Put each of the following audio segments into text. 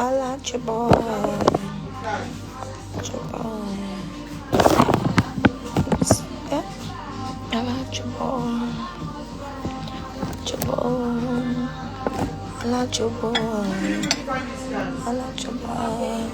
I like your boy. Your boy. Oops. Yeah. I like your boy. Your boy. I like your boy. I like your boy.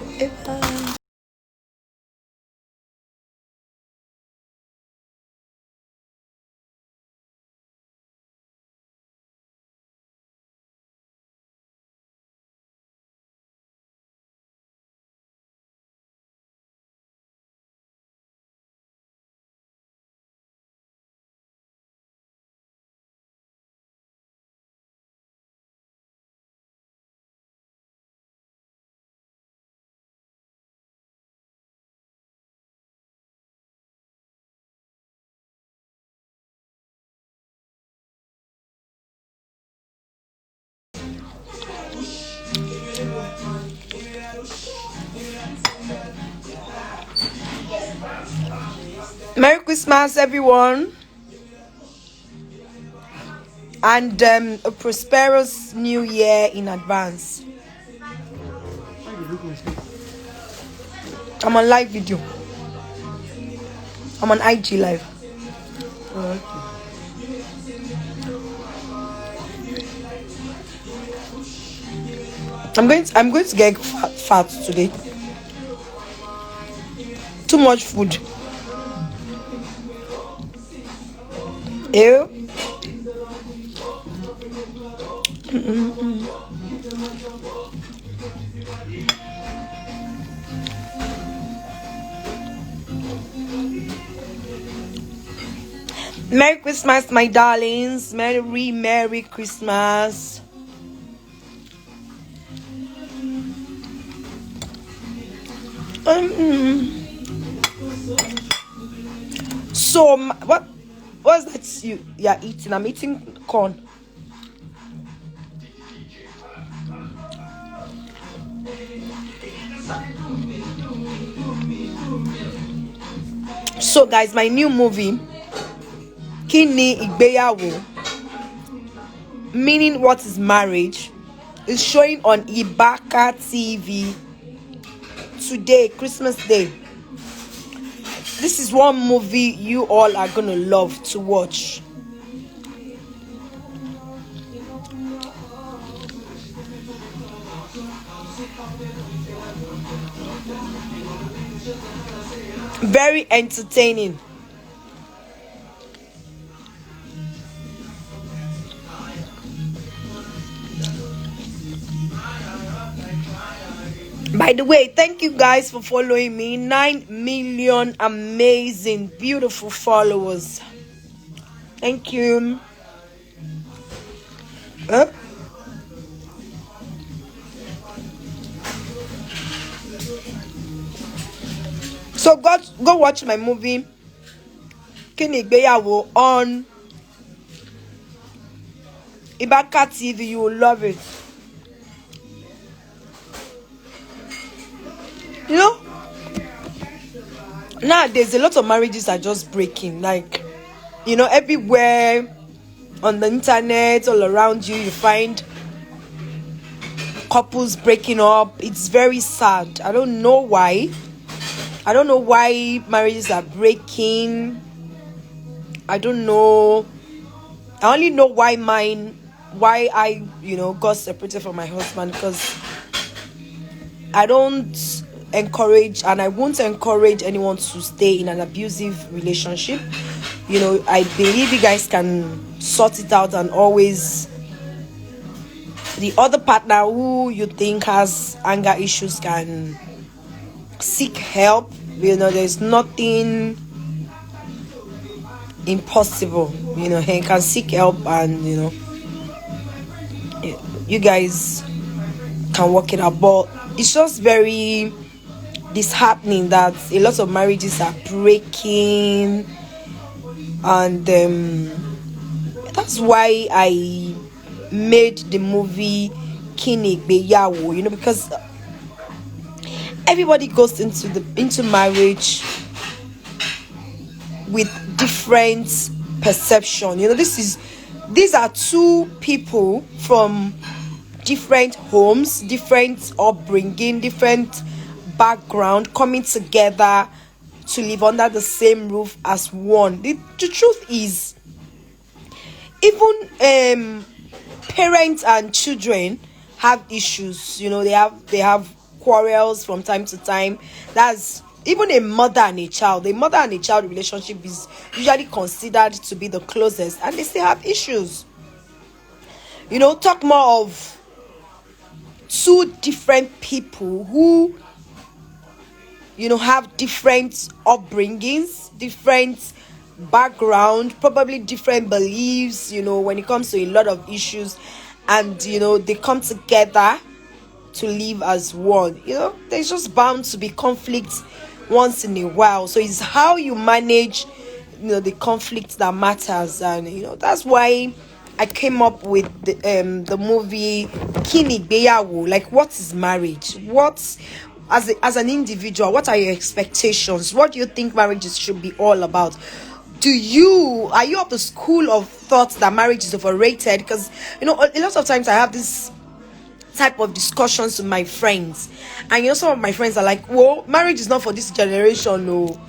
Merry Christmas, everyone, and a prosperous new year in advance. I'm on live video. I'm on IG live. I'm going to get fat today. Too much food. Ew. Merry Christmas, my darlings. Merry Christmas. So what's that you're eating? I'm eating corn. So guys, my new movie, Kini Igbeyawo, meaning what is marriage, is showing on Ibaka TV today, Christmas Day. This is one movie you all are gonna love to watch. Very entertaining. By the way, thank you guys for following me. 9 million amazing, beautiful followers. Thank you. So go watch my movie Kini Igbeyawo on Ibaka TV. You will love it. You know, nowadays a lot of marriages are just breaking. Like, you know, everywhere on the internet, all around you, you find couples breaking up. It's very sad. I don't know why. I don't know why marriages are breaking. I don't know. I only know why I, got separated from my husband, because I don't encourage, and I won't encourage anyone to stay in an abusive relationship. You know, I believe you guys can sort it out, and always the other partner who you think has anger issues can seek help. You know, there's nothing impossible. You know, he can seek help, and you guys can work it out. But it's just very disheartening that a lot of marriages are breaking, and that's why I made the movie Kini Igbeyawo, because everybody goes into marriage with different perception. These are two people from different homes, different upbringing, different background coming together to live under the same roof as one. The truth is, even parents and children have issues. They have quarrels from time to time. That's even a mother and a child. A mother and a child relationship is usually considered to be the closest, and they still have issues. Talk more of two different people who have different upbringings, different background, probably different beliefs, when it comes to a lot of issues, and they come together to live as one. There's just bound to be conflicts once in a while. So it's how you manage the conflict that matters. And that's why I came up with the movie Kini Gbeyawo. Like, what is marriage? As an individual, what are your expectations? What do you think marriages should be all about? Are you of the school of thought that marriage is overrated? Because a lot of times I have this type of discussions with my friends, and some of my friends are like, well, marriage is not for this generation. No,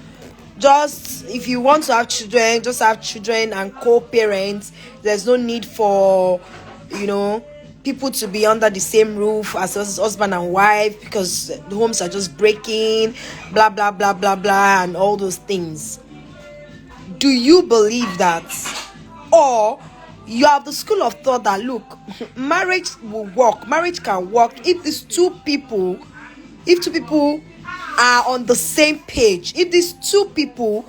just if you want to have children, just have children and co-parents. There's no need for people to be under the same roof as husband and wife, because the homes are just breaking, blah blah blah blah blah, and all those things. Do you believe that? Or you have the school of thought that, look, marriage will work, marriage can work if two people are on the same page, if these two people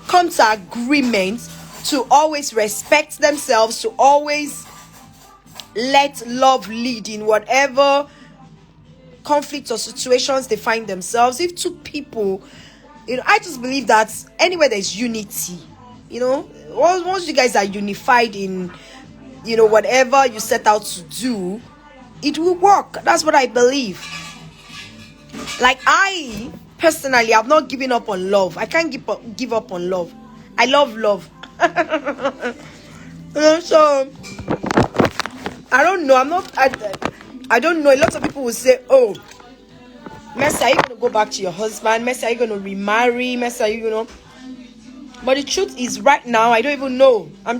come to agreement to always respect themselves, to always let love lead in whatever conflicts or situations they find themselves. If two people, I just believe that anywhere there's unity, once you guys are unified in whatever you set out to do, it will work. That's what I believe. Like, I personally have not given up on love. I can't give up on love. I love love. So I don't know. I don't know. A lot of people will say, oh, Mercy, are you going to go back to your husband? Mercy, are you going to remarry? Mercy, are you going to... But the truth is, right now, I don't even know. I'm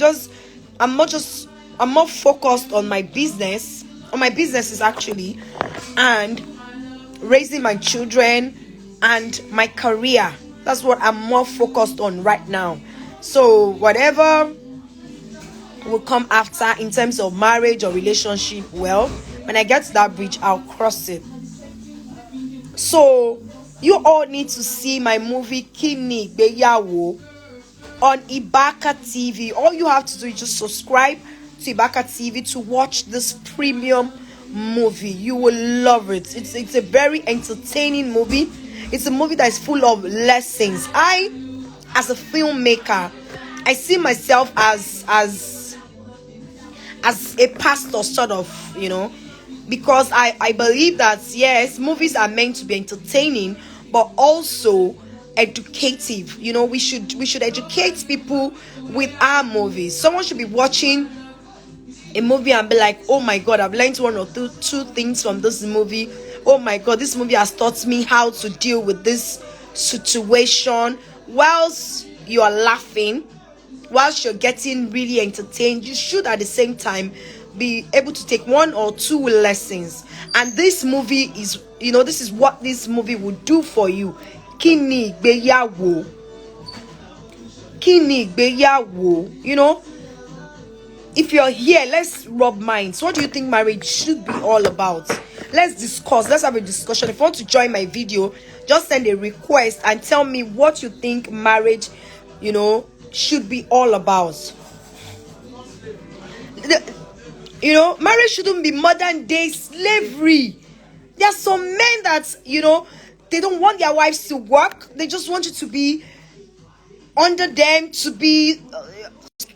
more focused on my business. On my businesses, actually. And raising my children and my career. That's what I'm more focused on right now. So whatever will come after in terms of marriage or relationship, well, when I get to that bridge, I'll cross it. So you all need to see my movie Kini Gbeyawo on Ibaka TV. All you have to do is just subscribe to Ibaka TV to watch this premium movie. You will love it. It's a very entertaining movie. It's a movie that is full of lessons. I, as a filmmaker, I see myself as a pastor, sort of, because I believe that, yes, movies are meant to be entertaining, but also educative. We should educate people with our movies. Someone should be watching a movie and be like, oh my God, I've learned one or two things from this movie. Oh my God, this movie has taught me how to deal with this situation. Whilst you are laughing, whilst you're getting really entertained, you should at the same time be able to take one or two lessons. And this movie is, this is what this movie will do for you. Kini Gbeyawo. Kini Gbeyawo. If you're here, let's rub minds. What do you think marriage should be all about? Let's discuss. Let's have a discussion. If you want to join my video, just send a request and tell me what you think marriage, should be all about. Marriage shouldn't be modern day slavery. There are some men that, they don't want their wives to work. They just want you to be under them, to be...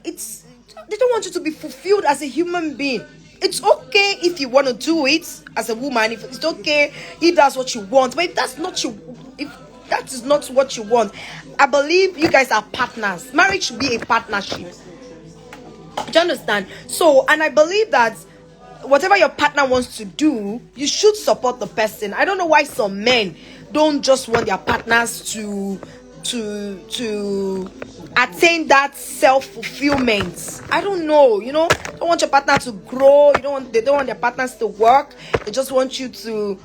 They don't want you to be fulfilled as a human being. It's okay if you want to do it as a woman. If it's okay if that's what you want. But if that is not what you want, I believe you guys are partners. Marriage should be a partnership. Do you understand? So, and I believe that whatever your partner wants to do, you should support the person. I don't know why some men don't just want their partners to attain that self-fulfillment. I don't know, don't want your partner to grow. They don't want their partners to work. They just want you to,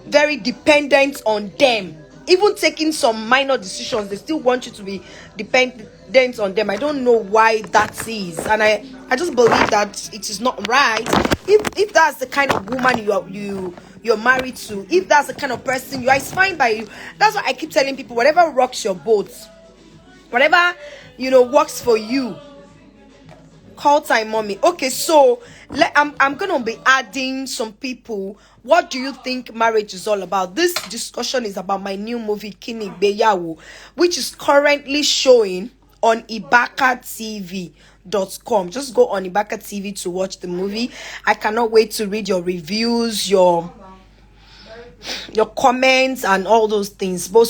very dependent on them. Even taking some minor decisions, they still want you to be dependent on them. I don't know why that is, and I just believe that it is not right. If that's the kind of woman you're married to, if that's the kind of person you are, it's fine by you. That's why I keep telling people, whatever rocks your boat, whatever works for you, call time mommy. Okay, so I'm gonna be adding some people. What do you think marriage is all about? This discussion is about my new movie Aigbe, which is currently showing on ibakatv.com. Just go on Ibaka TV to watch the movie. I cannot wait to read your reviews, your comments and all those things. But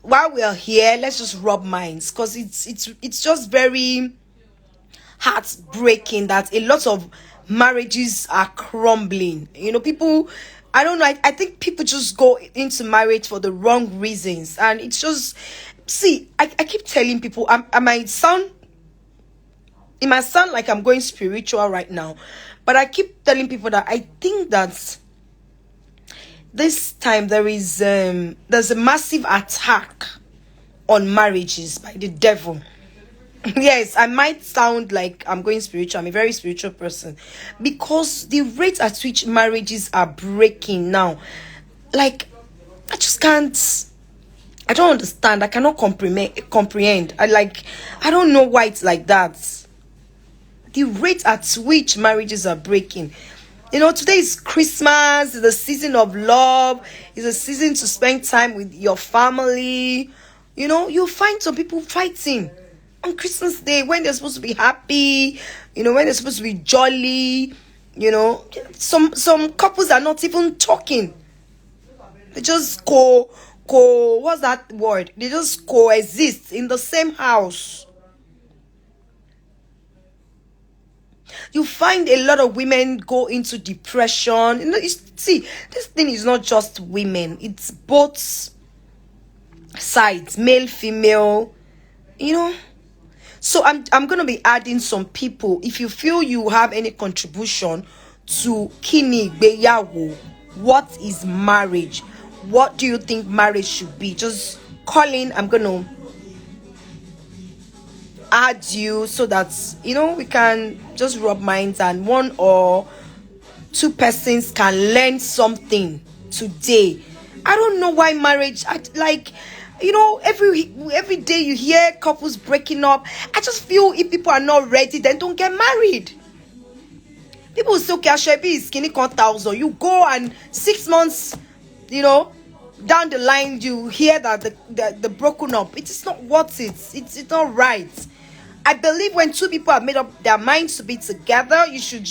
while we are here, let's just rub minds, because it's just very heartbreaking that a lot of marriages are crumbling. People, I don't know, I think people just go into marriage for the wrong reasons, and it's just, see, I keep telling people, it might sound like I'm going spiritual right now, but I keep telling people that I think that this time there's a massive attack on marriages by the devil. Yes, I might sound like I'm going spiritual. I'm a very spiritual person, because the rate at which marriages are breaking now, like, I just can't. I don't understand. I cannot comprehend. I don't know why it's like that. The rate at which marriages are breaking. Today is Christmas. It's the season of love. It's a season to spend time with your family. You'll find some people fighting on Christmas Day when they're supposed to be happy, when they're supposed to be jolly. Some couples are not even talking. They just what's that word? They just coexist in the same house. You find a lot of women go into depression. See, this thing is not just women, it's both sides, male, female. So I'm gonna be adding some people. If you feel you have any contribution to Aigbe, what is marriage? What do you think marriage should be? Just call in. I'm gonna add you so that we can just rub minds, and one or two persons can learn something today. I don't know why marriage, every day you hear couples breaking up. I just feel if people are not ready, then don't get married. People will say, okay, Aigbe is skinny 1,000. You go, and 6 months, down the line, you hear that the broken up. It is not worth it. It's not right. I believe when two people have made up their minds to be together, you should,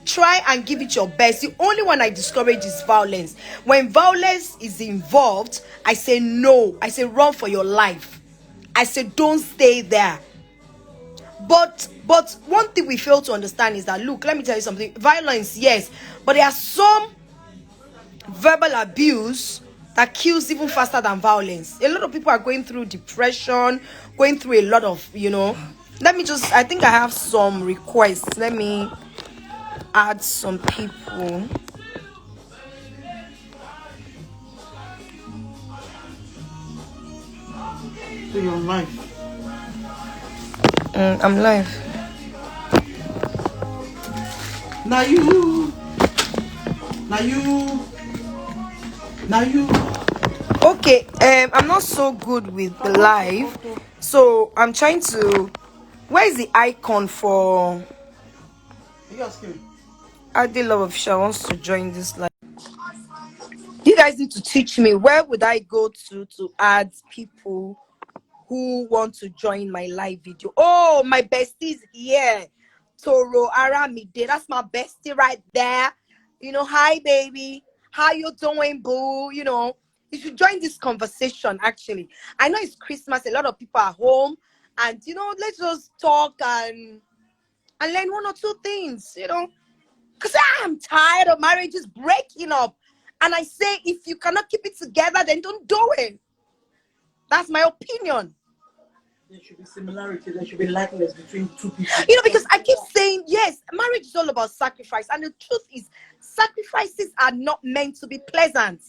try and give it your best. The only one I discourage is violence. When violence is involved, I say no. I say run for your life. I say don't stay there. But one thing we fail to understand is that, look, let me tell you something. Violence, yes, but there are some verbal abuse that kills even faster than violence. A lot of people are going through depression, going through a lot of, I think I have some requests. Let me add some people. So you're live. I'm live. Now you. Okay, I'm not so good with the live, so I'm trying to. Where is the icon for? Ade Love Official wants to join this live. You guys need to teach me, where would I go to add people who want to join my live video? Oh, my besties here. Toro Aramide, that's my bestie right there. Hi baby, how you doing, boo? You should join this conversation. Actually, I know it's Christmas, a lot of people are home, and let's just talk and and learn one or two things, because I'm tired of marriages breaking up. And I say, if you cannot keep it together, then don't do it. That's my opinion. There should be similarity. There should be likeness between two people. Because I keep saying, yes, marriage is all about sacrifice. And the truth is, sacrifices are not meant to be pleasant.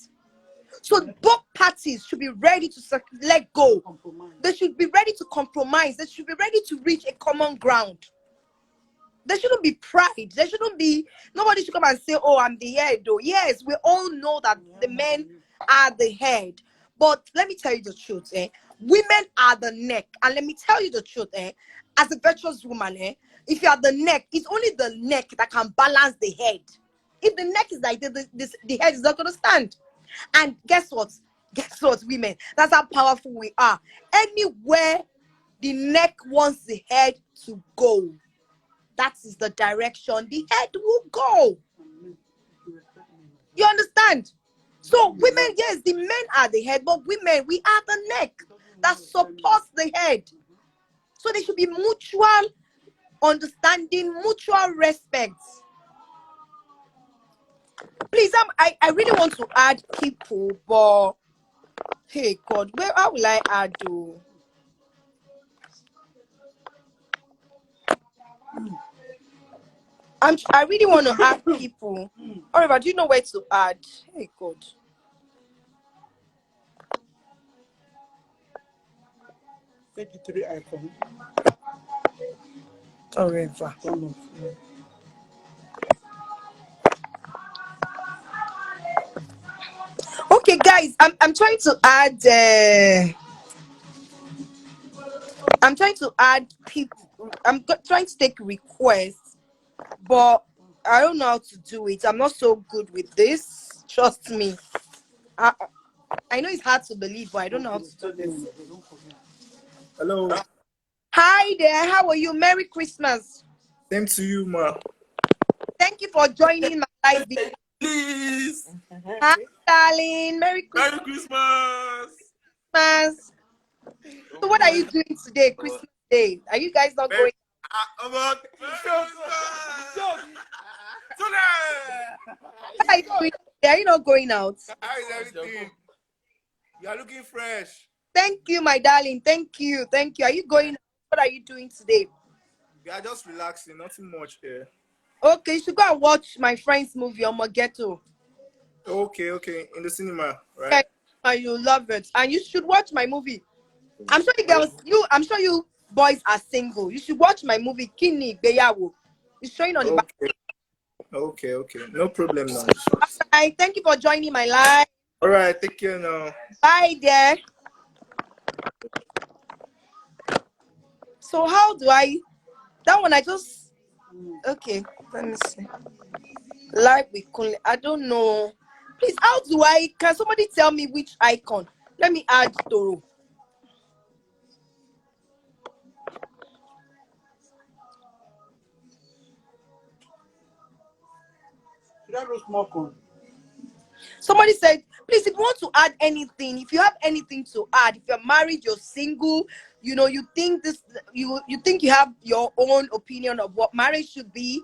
So both parties should be ready to let go. Compromise. They should be ready to compromise. They should be ready to reach a common ground. There shouldn't be pride. There shouldn't be, nobody should come and say, oh, I'm the head though. Yes, we all know that the men are the head. But let me tell you the truth, women are the neck. And let me tell you the truth, as a virtuous woman, if you are the neck, it's only the neck that can balance the head. If the neck is like this, the head is not going to stand. And guess what? Guess what, women? That's how powerful we are. Anywhere the neck wants the head to go, that is the direction the head will go. You understand? So women, yes, the men are the head, but women, we are the neck that supports the head. So there should be mutual understanding, mutual respect. Please, I really want to add people, but hey God, how will I add though? I really want to add people. Oliver, do you know where to add? Hey God. Take the three icons. Oliver. Okay, guys, I'm trying to add. I'm trying to add people. Trying to take requests, but I don't know how to do it. I'm not so good with this. Trust me. I I know it's hard to believe, but I don't know how to do this. Hello. Hi there. How are you? Merry Christmas. Same to you, ma. Thank you for joining my live video. Please. Hi, darling. Merry Merry Christmas. Christmas. So, what are you doing today, Christmas Day? Are you guys not going? About Merry What are you doing today? Are you not going out? How is everything? You are looking fresh. Thank you, my darling. Thank you. Thank you. Are you going? What are you doing today? We are just relaxing, nothing much here. Okay, you should go and watch my friend's movie on Ghetto. Okay. In the cinema, right? Yeah, and you love it. And you should watch my movie. I'm sure I'm sure you boys are single. You should watch my movie, Kini Beyawo. It's showing on the back. Okay. No problem now. Alright, thank you for joining my live. Alright, take care now. Bye there. So how do I that one I just okay, let me see. Live with Kunle. I don't know. Please, how do I can somebody tell me which icon? Let me add Toro. Should I roast more corn? Somebody said, please, if you want to add anything, if you have anything to add, if you're married, you're single, you think you think you have your own opinion of what marriage should be,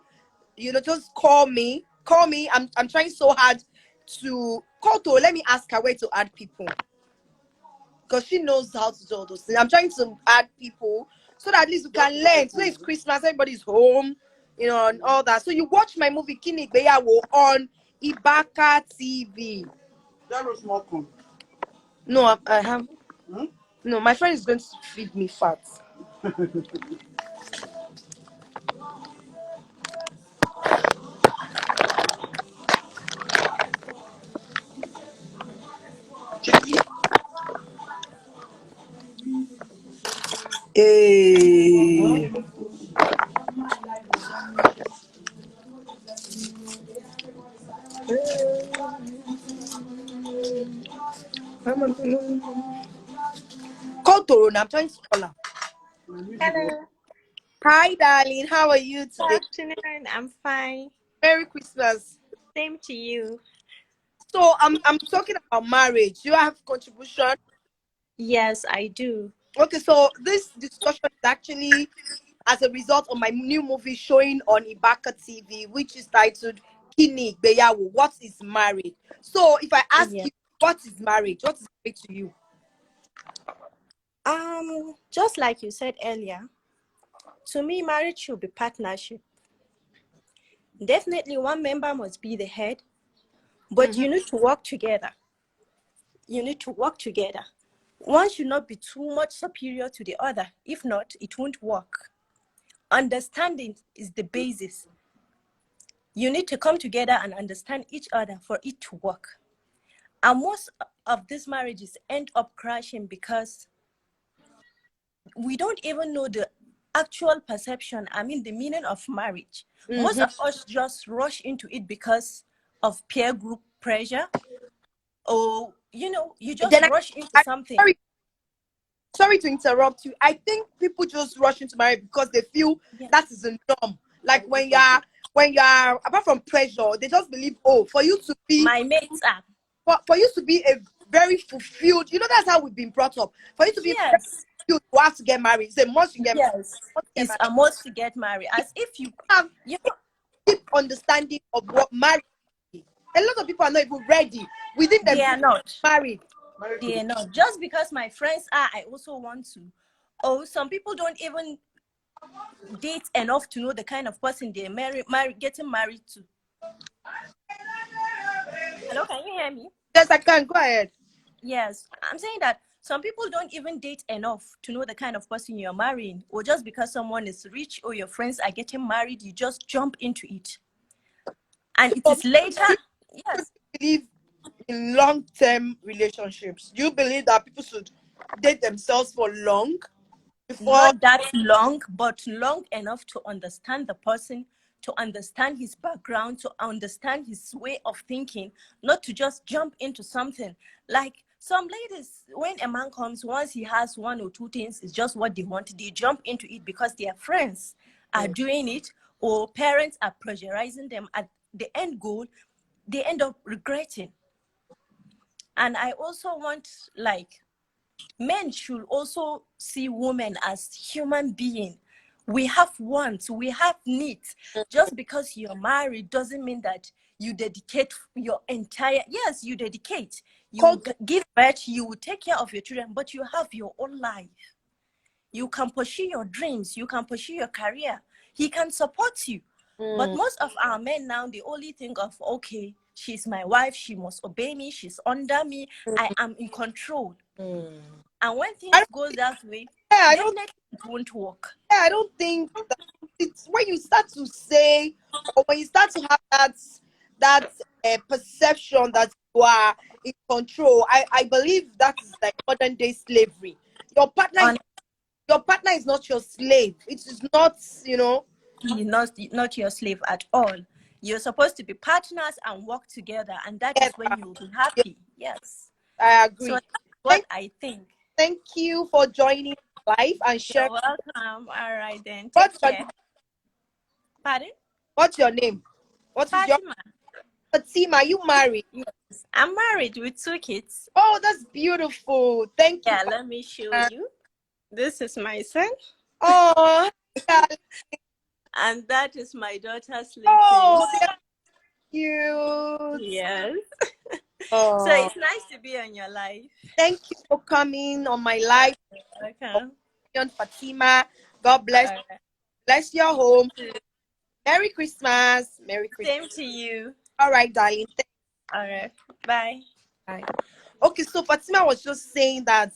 just call me. Call me. I'm trying so hard to call to let me ask her where to add people. Because she knows how to do all those things. I'm trying to add people so that at least we can learn. Today is Christmas, everybody's home, and all that. So you watch my movie Kini Beyawo on Ibaka TV. That roast more corn. No, I have. Hmm? No, my friend is going to feed me fat. Hey. Call Torona. I'm trying to call her. Hello. Hi, darling. How are you Good today? afternoon. I'm fine. Merry Christmas. Same to you. So I'm talking about marriage. You have contribution. Yes, I do. Okay, so this discussion is actually as a result of my new movie showing on Ibaka TV, which is titled Kini Beyawo, What is Marriage? So if I ask Yeah. you, what is marriage? What is marriage to you? Just like you said earlier, to me, marriage should be partnership. Definitely, one member must be the head, but Mm-hmm. you need to work together. You need to work together. One should not be too much superior to the other. If not, it won't work. Understanding is the basis. You need to come together and understand each other for it to work. And most of these marriages end up crashing because we don't even know the actual perception, the meaning of marriage. Most Mm-hmm. of us just rush into it because of peer group pressure, or you just Then rush into I something. sorry, sorry to interrupt you. I think people just rush into marriage because they feel Yeah. that is a norm. Like when you're apart from pressure, they just believe, oh, for you to be My mates are. for you to be a very fulfilled, that's how we've been brought up. For you to be very Yes, fulfilled, you have to get married. It's a must you get married. yes. Must get It's married. a must to get married. As if you, Have you a deep understanding of what marriage is. A lot of people are not even ready within they themselves are not. married. They are not. Just because my friends are, I also want to. Oh, some people don't even date enough to know the kind of person they're getting married to. Hello, can you hear me? Yes, I can. Go ahead. Yes, I'm saying that some people don't even date enough to know the kind of person you're marrying, or just because someone is rich or your friends are getting married, you just jump into it. And it So, is later, do you yes, believe in long-term relationships? Do you believe that people should date themselves for long before? not that long, but long enough to understand the person, to understand his background, to understand his way of thinking, not to just jump into something. Like some ladies, when a man comes, once he has one or two things, it's just what they want, they jump into it because their friends are doing it, or parents are pressurizing them. At the end goal, they end up regretting. And I also want, like, men should also see women as human being. We have wants, we have needs. Just because you're married doesn't mean that you dedicate your entire, yes, you dedicate, you Culture. give birth, you will take care of your children, but you have your own life. You can pursue your dreams, you can pursue your career. He can support you. But Mm, most of our men now, they only think of, okay, she's my wife, she must obey me, she's under me, I am in control. mm. And when I things don't, goes that way, yeah, I don't. definitely it won't work. Yeah, I don't think that it's when you start to say, or when you start to have that perception that you are in control. I believe that is like modern day slavery. Your partner is Honestly, your partner is not your slave. It is not, you know. not your slave at all. You're supposed to be partners and work together, and that Yes, is when you'll be yes, happy. Yes. I So agree. that's what Thank, I think. thank you for joining live and You're sharing. welcome. All right then. Take What's your care. Pardon? What's your name? What is your Fatima. team? Are you married? Yes. I'm married with two kids. Oh, that's beautiful. Thank you. Yeah, let me show Fatima. you. This is my son, Oh, yeah. and that is my daughter sleeping. Oh, they're cute. Yes. So Oh, it's nice to be on your life. thank you for coming on my Yeah. live, Okay. Fatima. God bless All right. bless your home. Merry Christmas. Merry Christmas. Same to you. All right, darling. All right. Bye. Bye. Okay, so Fatima was just saying that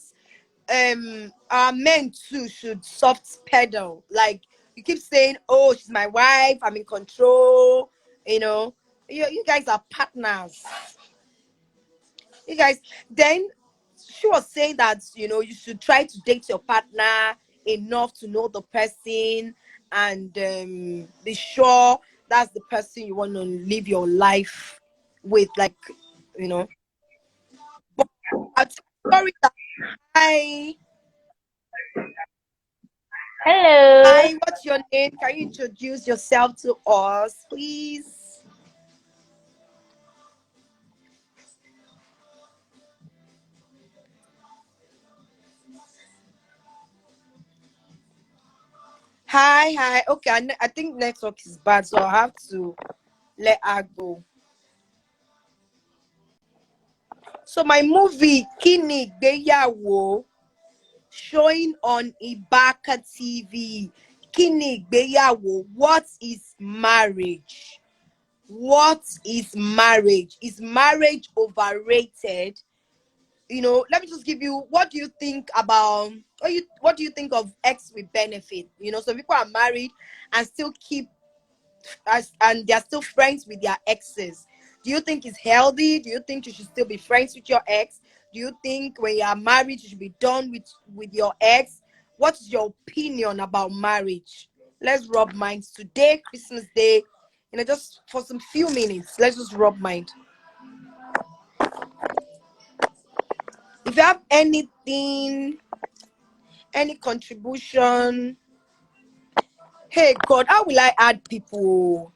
our men too should soft pedal. Like you keep saying, oh, she's my wife, I'm in control. You know, you guys are partners. You guys. Then she was saying that you should try to date your partner enough to know the person and be sure that's the person you want to live your life with. Like, you know. But I'm sorry that I Hello. Hi, what's your name? Can you introduce yourself to us, please? Hi. Okay, I think network is bad, so I have to let her go. So my movie Kini Gbeyawo showing on Ibaka TV. Kini Gbeyawo. What is marriage? What is marriage? Is marriage overrated? Let me just give you, what do you think about, what do you think of ex with benefit? Some people are married and still keep us, and they're still friends with their exes. Do you think it's healthy? Do you think you should still be friends with your ex? Do you think when you are married you should be done with your ex? What's your opinion about marriage? Let's rub minds today, Christmas Day. Just for some few minutes, let's just rub mind. If you have anything, any contribution, hey God, how will I add people?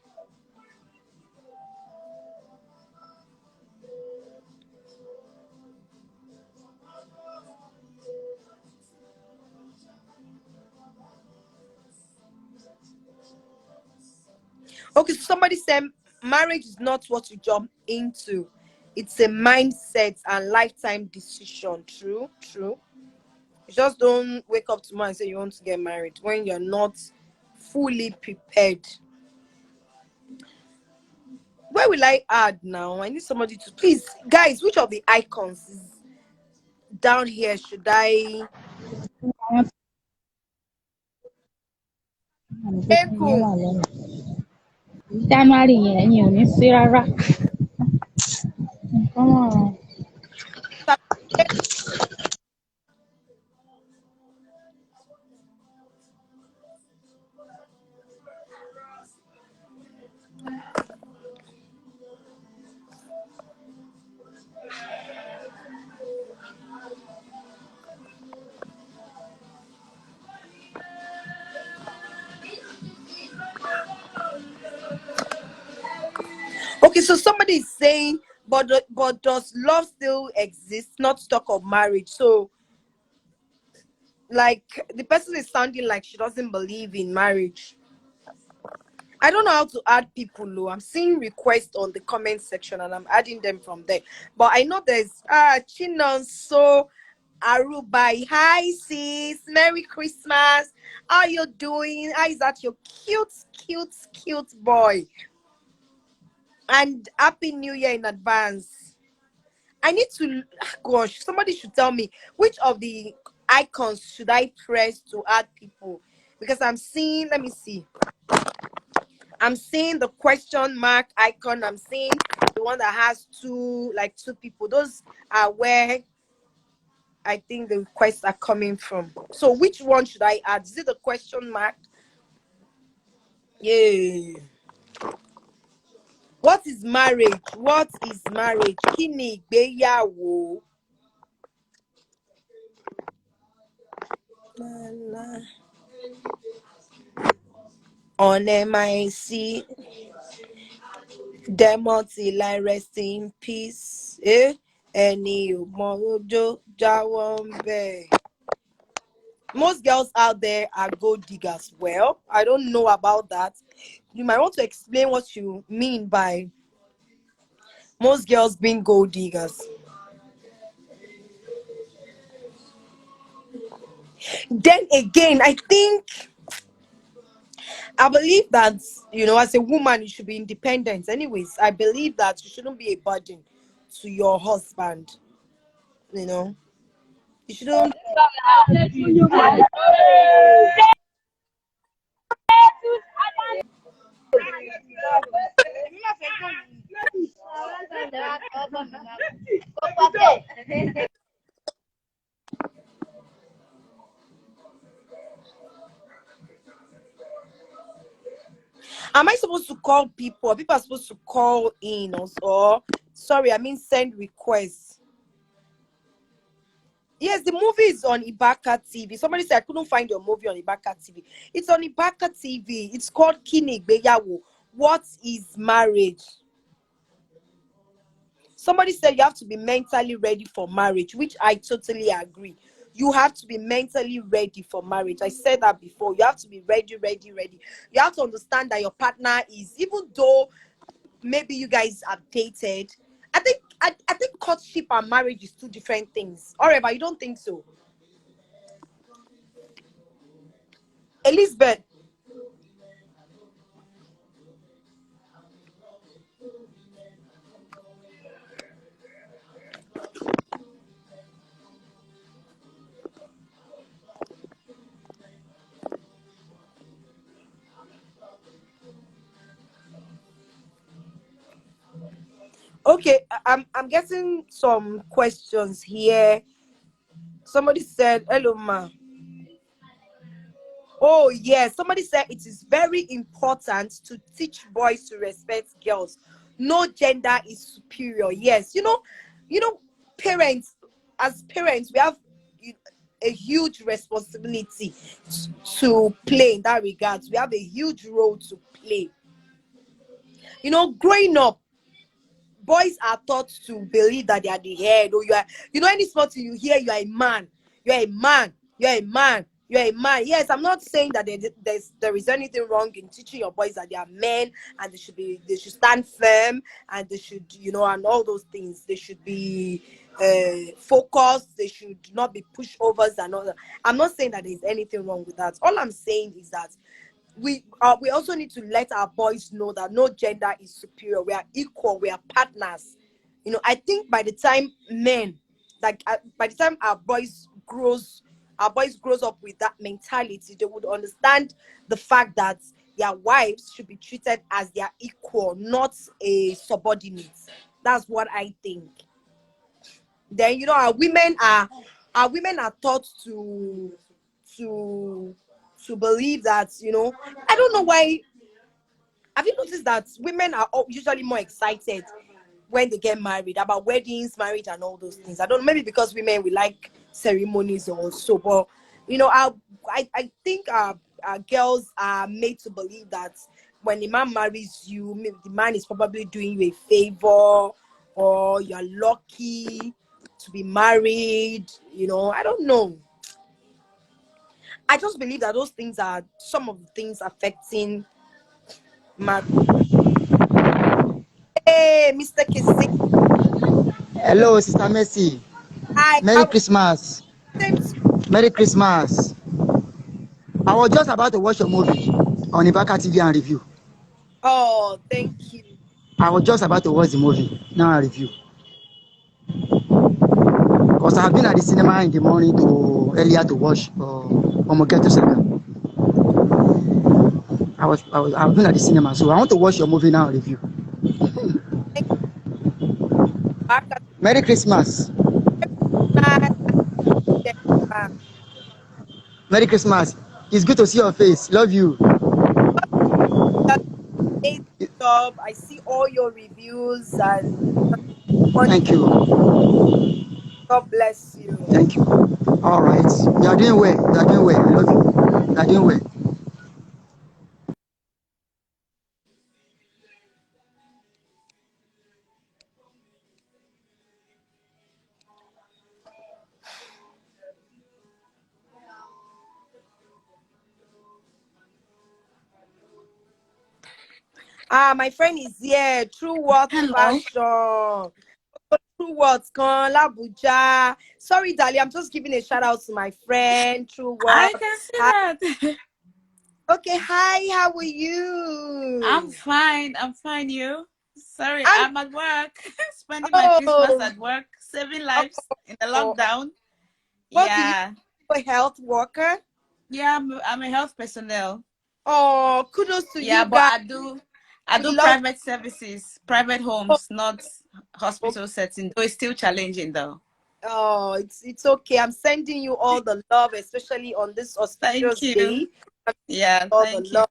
Okay, so somebody said marriage is not what you jump into. It's a mindset and lifetime decision. True. You just don't wake up tomorrow and say you want to get married when you're not fully prepared. Where will I add now? I need somebody to please, guys. Which of the icons is down here should I? Ekun. January yẹn ẹ̀yin ò ní sí rárá. Come on. Okay, so somebody is saying, but does love still exist? Not to talk of marriage. So, like, the person is sounding like she doesn't believe in marriage. I don't know how to add people, though. I'm seeing requests on the comment section and I'm adding them from there. But I know there's Chinon so Arubai. Hi sis, Merry Christmas. How you doing? How is that your cute boy? And Happy New Year in advance. I need to, gosh, somebody should tell me which of the icons should I press to add people, because I'm seeing, let me see. I'm seeing the question mark icon. I'm seeing the one that has two people. Those are where I think the requests are coming from. So which one should I add? Is it the question mark? Yeah. What is marriage? What is marriage? Kini Igbeyawo. On MIC. Demon till I rest in peace. Ẹni ò mọ ojó jáwọ́ ń bẹ̀. Most girls out there are gold diggers. Well, I don't know about that. You might want to explain what you mean by most girls being gold diggers. Then again, I believe that, as a woman, you should be independent. Anyways, I believe that you shouldn't be a burden to your husband. You shouldn't. Am I supposed to call people? People are supposed to call in or sorry, I mean send requests. Yes, the movie is on Ibaka TV. Somebody said I couldn't find your movie on Ibaka TV. It's on Ibaka TV. It's called Kini Igbeyawo. What is marriage? Somebody said you have to be mentally ready for marriage, which I totally agree. you have to be mentally ready for marriage. I said that before. You have to be ready. You have to understand that your partner is, even though maybe you guys have dated. I think courtship and marriage is two different things. However, you don't think so, Elizabeth? Okay, I'm getting some questions here. Somebody said, "Hello, ma." Oh, yes. Somebody said it is very important to teach boys to respect girls. No gender is superior. Yes. Parents, as parents, we have a huge responsibility to play in that regards. We have a huge role to play. Growing up, boys are taught to believe that they are the head, or any small thing you hear, you are a man, you're a man, you're a man, you're a man. Yes, I'm not saying that there is anything wrong in teaching your boys that they are men, and they should stand firm, and they should, and all those things. They should be focused, they should not be pushovers and all that. I'm not saying that there's anything wrong with that. All I'm saying is that we also need to let our boys know that no gender is superior. We are equal. We are partners. I think by the time by the time our boys grows up with that mentality, they would understand the fact that their wives should be treated as their equal, not a subordinate. That's what I think. Then our women are taught to to believe that, I don't know why. Have you noticed that women are usually more excited when they get married about weddings, marriage, and all those things? I don't know, maybe because women we like ceremonies or so, but I think our girls are made to believe that when the man marries you, maybe the man is probably doing you a favor, or you're lucky to be married. I don't know. I just believe that those things are some of the things affecting marriage. Hey, Mr. Kizzy. Hello, Sister Mercy. Hi, Merry Christmas. same to Merry Christmas. I was just about to watch a movie on Ibaka TV and review. Oh, thank you. I was just about to watch the movie. Now I review. Because I have been at the cinema in the morning earlier to watch Omogeto Saga. I've been at the cinema, so I want to watch your movie now and review. Thank you. Back at Merry Christmas. night. uh, Merry Christmas. It's good to see your face. Love you. that amazing job. I see all your reviews and Thank wonderful. you. God bless you. Thank you. All right. You are doing well. You are doing well. I love you. You are doing well. My friend is here. True Words Hello. Fashion. True Words Con Labuja. Sorry, darling. I'm just giving a shout out to my friend. True I Words. can see Hi. that. Okay, hi. How are I'm you? fine. I'm fine. You? Sorry, I'm I'm at work, spending my Christmas oh, at work, saving oh, lives in the oh. lockdown. What do you Yeah. do? A health worker? Yeah, I'm a health personnel. Oh, kudos to Yeah, you but guys. I We do love. private services, private Oh, homes, not okay. hospital setting. Though it's still challenging though. Oh, it's okay. I'm sending you all the love, especially on this Thank auspicious you. day. I'm Yeah, all the thank you. love.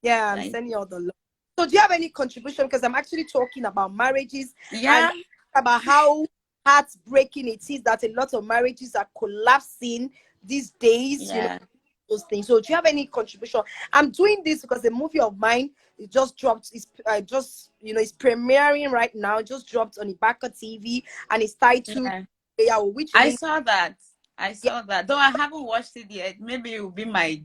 Yeah, I'm Thank sending you all the love. So, do you have any contribution? Because I'm actually talking about marriages and Yeah, about how heartbreaking it is that a lot of marriages are collapsing these days. yeah. Those things. So, do you have any contribution? I'm doing this because a movie of mine it just dropped. It's just it's premiering right now. It just dropped on Ibaka TV and it's titled Yeah. yeah, which I means saw that. I Yeah. saw that. Though I haven't watched it yet. Maybe it will be my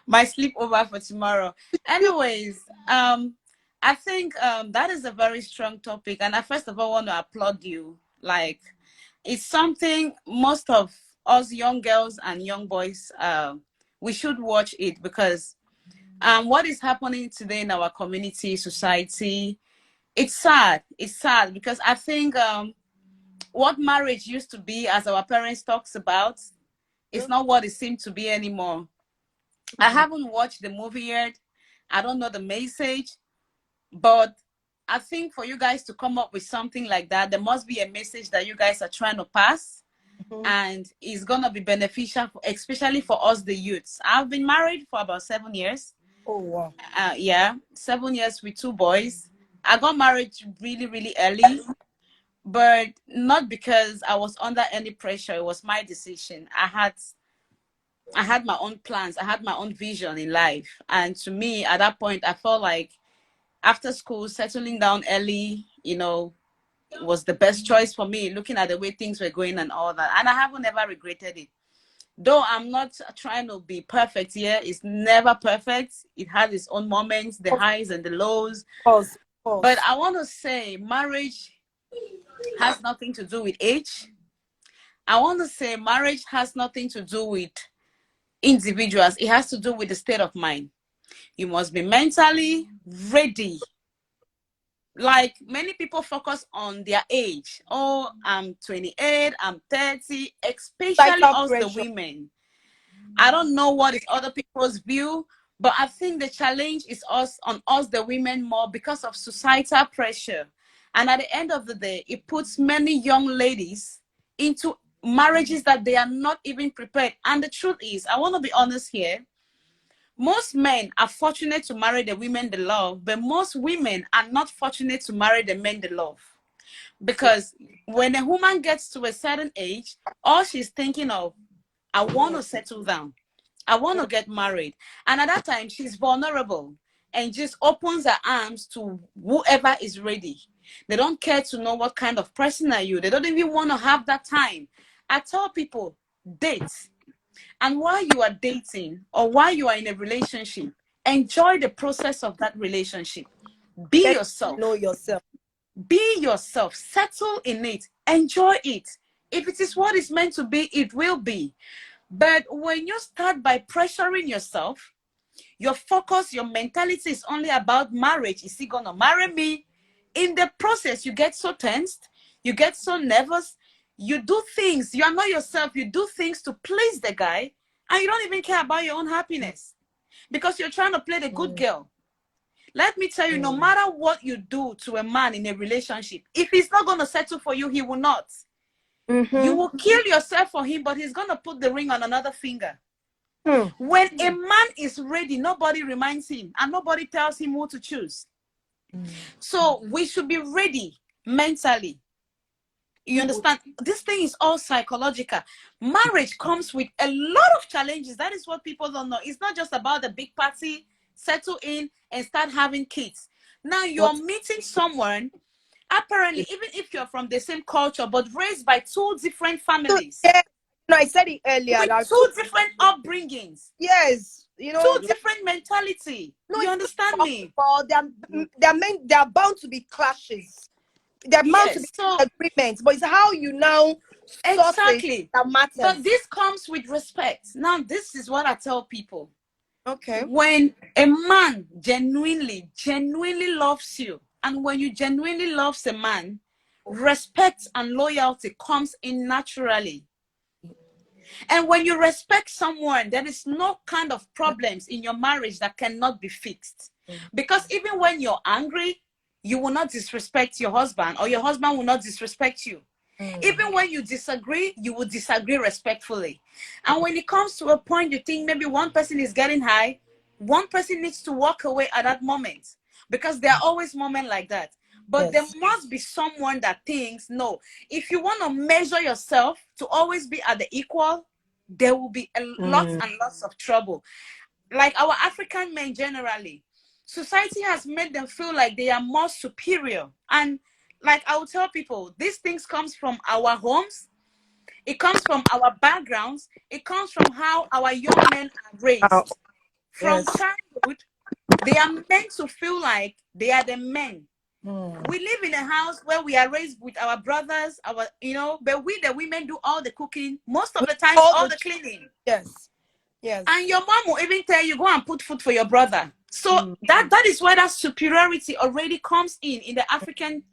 my sleepover for tomorrow. Anyways, I think that is a very strong topic, and I first of all want to applaud you. Like, it's something most of us young girls and young boys we should watch it, because what is happening today in our community, society, it's sad. It's sad because I think what marriage used to be, as our parents talks about, it's not what it seemed to be anymore. I haven't watched the movie yet. I don't know the message, but I think for you guys to come up with something like that, there must be a message that you guys are trying to pass, and it's gonna be beneficial, especially for us, the youths. I've been married for about 7 years. Oh wow. Yeah, 7 years with 2 boys. I got married really, really early, but not because I was under any pressure. It was my decision. I had my own plans. I had my own vision in life. And to me, at that point, I felt like after school, settling down early, was the best choice for me, looking at the way things were going and all that. And I haven't ever regretted it. Though I'm not trying to be perfect here, it's never perfect. It has its own moments, the highs and the lows. Pause. But I want to say marriage has nothing to do with age. I want to say marriage has nothing to do with individuals. It has to do with the state of mind. You must be mentally ready. Like, many people focus on their age. Oh, I'm 28, I'm 30, especially Psycho us, the pressure. women. I don't know what is other people's view, but I think the challenge is on us, the women, more because of societal pressure. And at the end of the day, it puts many young ladies into marriages that they are not even prepared. And the truth is, I want to be honest here, most men are fortunate to marry the women they love, but most women are not fortunate to marry the men they love. Because when a woman gets to a certain age, all she's thinking of, I want to settle down. I want to get married. And at that time, she's vulnerable and just opens her arms to whoever is ready. They don't care to know what kind of person are you. They don't even want to have that time. I tell people, date. And while you are dating or while you are in a relationship, enjoy the process of that relationship. Be Get yourself. to know yourself. Be yourself. Settle in it. Enjoy it. If it is what it's meant to be, it will be. But when you start by pressuring yourself, your focus, your mentality is only about marriage. Is he gonna marry me? In the process, you get so tensed, you get so nervous, you do things, you are not yourself, you do things to please the guy, and you don't even care about your own happiness because you're trying to play the good girl. Let me tell you, no matter what you do to a man in a relationship, if he's not gonna settle for you, he will not. You will kill yourself for him, but he's gonna put the ring on another finger. When a man is ready, nobody reminds him and nobody tells him who to choose. So we should be ready mentally. You understand? This thing is all psychological. Marriage comes with a lot of challenges. That is what people don't know. It's not just about the big party, settle in and start having kids. Now you're meeting someone, apparently, even if you're from the same culture, but raised by two different families. Yeah. No, I said it earlier. With Like, two different upbringings. yes, two different mentality. No, you understand me? They're bound to be clashes. They're bound to be agreements, but it's how you now exactly that matters. But this comes with respect. Now, this is what I tell people. Okay. When a man genuinely loves you, and when you genuinely loves a man, respect and loyalty comes in naturally. And when you respect someone, there is no kind of problems in your marriage that cannot be fixed. Because even when you're angry, you will not disrespect your husband, or your husband will not disrespect you. Even when you disagree, you will disagree respectfully. And when it comes to a point you think maybe one person is getting high, one person needs to walk away at that moment, because there are always moments like that. But there must be someone that thinks, no, if you want to measure yourself to always be at the equal, there will be lots and lots of trouble. Like our African men generally, society has made them feel like they are more superior. And like I will tell people, these things comes from our homes. It comes from our backgrounds. It comes from how our young men are raised. From Yes. childhood, they are meant to feel like they are the men. Mm. We live in a house where we are raised with our brothers, but we, the women, do all the cooking, most of the times, all the cleaning. Yes. Yes. And your mom will even tell you, go and put food for your brother. So that is where that superiority already comes in the African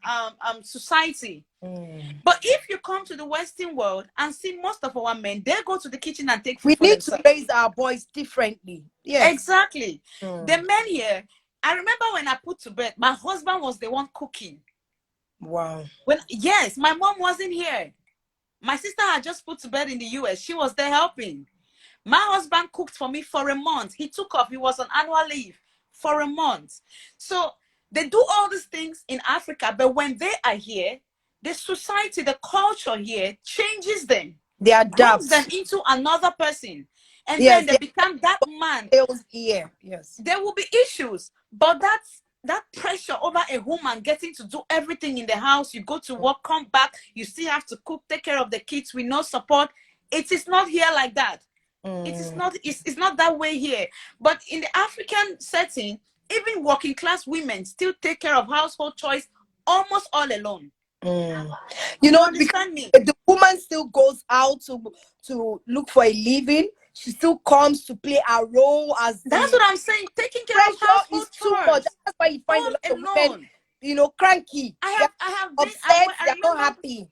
society. But if you come to the Western world and see most of our men, they go to the kitchen and take food We for need themselves. to raise our boys differently. Yes. Exactly. The men here, I remember when I put to bed, my husband was the one cooking. Wow. Yes, my mom wasn't here. My sister had just put to bed in the US. She was there helping. My husband cooked for me for a month. He took off. He was on annual leave for a month. So they do all these things in Africa, but when they are here, the society, the culture here changes them. They adapt. Brings them into another person. And Yes, then they become that man. Here. Yes. There will be issues, but that pressure over a woman getting to do everything in the house, you go to work, come back, you still have to cook, take care of the kids with no support. It is not here like that. It is not, it's not that way here. But in the African setting, even working class women still take care of household chores almost all alone. You know, understand me? The woman still goes out to look for a living. She still comes to play a role as that's what I'm saying. Taking care of household is chores too much. That's why you find a lot of women, cranky. I have been upset. I They're remember, not happy.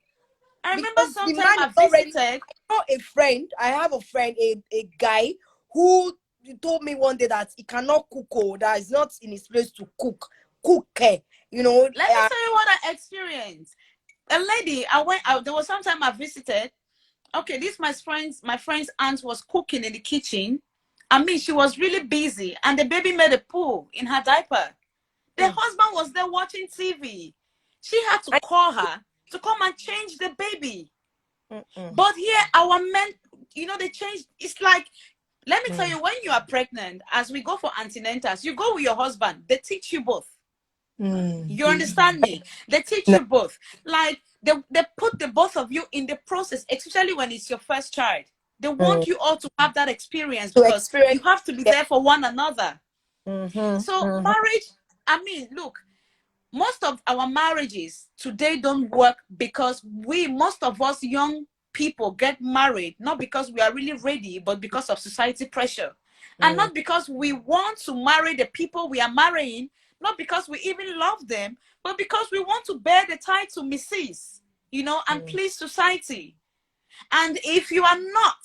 I remember sometime I already. visited. I know a friend. I have a friend, a guy who told me one day that he cannot cook. That is not in his place to cook. Let me tell you what I experienced. A lady, there was some time I visited. Okay, my friend's aunt was cooking in the kitchen. I mean, she was really busy, and the baby made a poo in her diaper. The husband was there watching TV. She had to call her to come and change the baby. But here, our men, they change. It's like, let me tell you, when you are pregnant, as we go for antenatals, you go with your husband. They teach you both. You understand me? They teach you both. Like, they put the both of you in the process, especially when it's your first child. They want you all to have that experience because you have to be there for one another. So marriage, I mean, look, most of our marriages today don't work because most of us young people get married, not because we are really ready, but because of society pressure. And not because we want to marry the people we are marrying, not because we even love them, but because we want to bear the title Mrs., and please society. And if you are not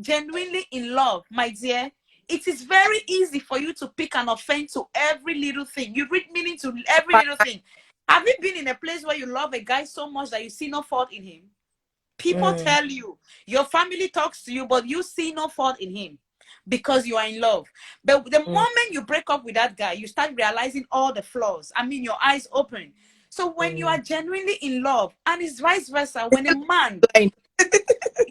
genuinely in love, my dear, it is very easy for you to pick an offense to every little thing. You read meaning to every little thing. Have you been in a place where you love a guy so much that you see no fault in him? People tell you, your family talks to you, but you see no fault in him because you are in love. But the moment you break up with that guy, you start realizing all the flaws. I mean, your eyes open. So when you are genuinely in love, and it's vice versa, when a man...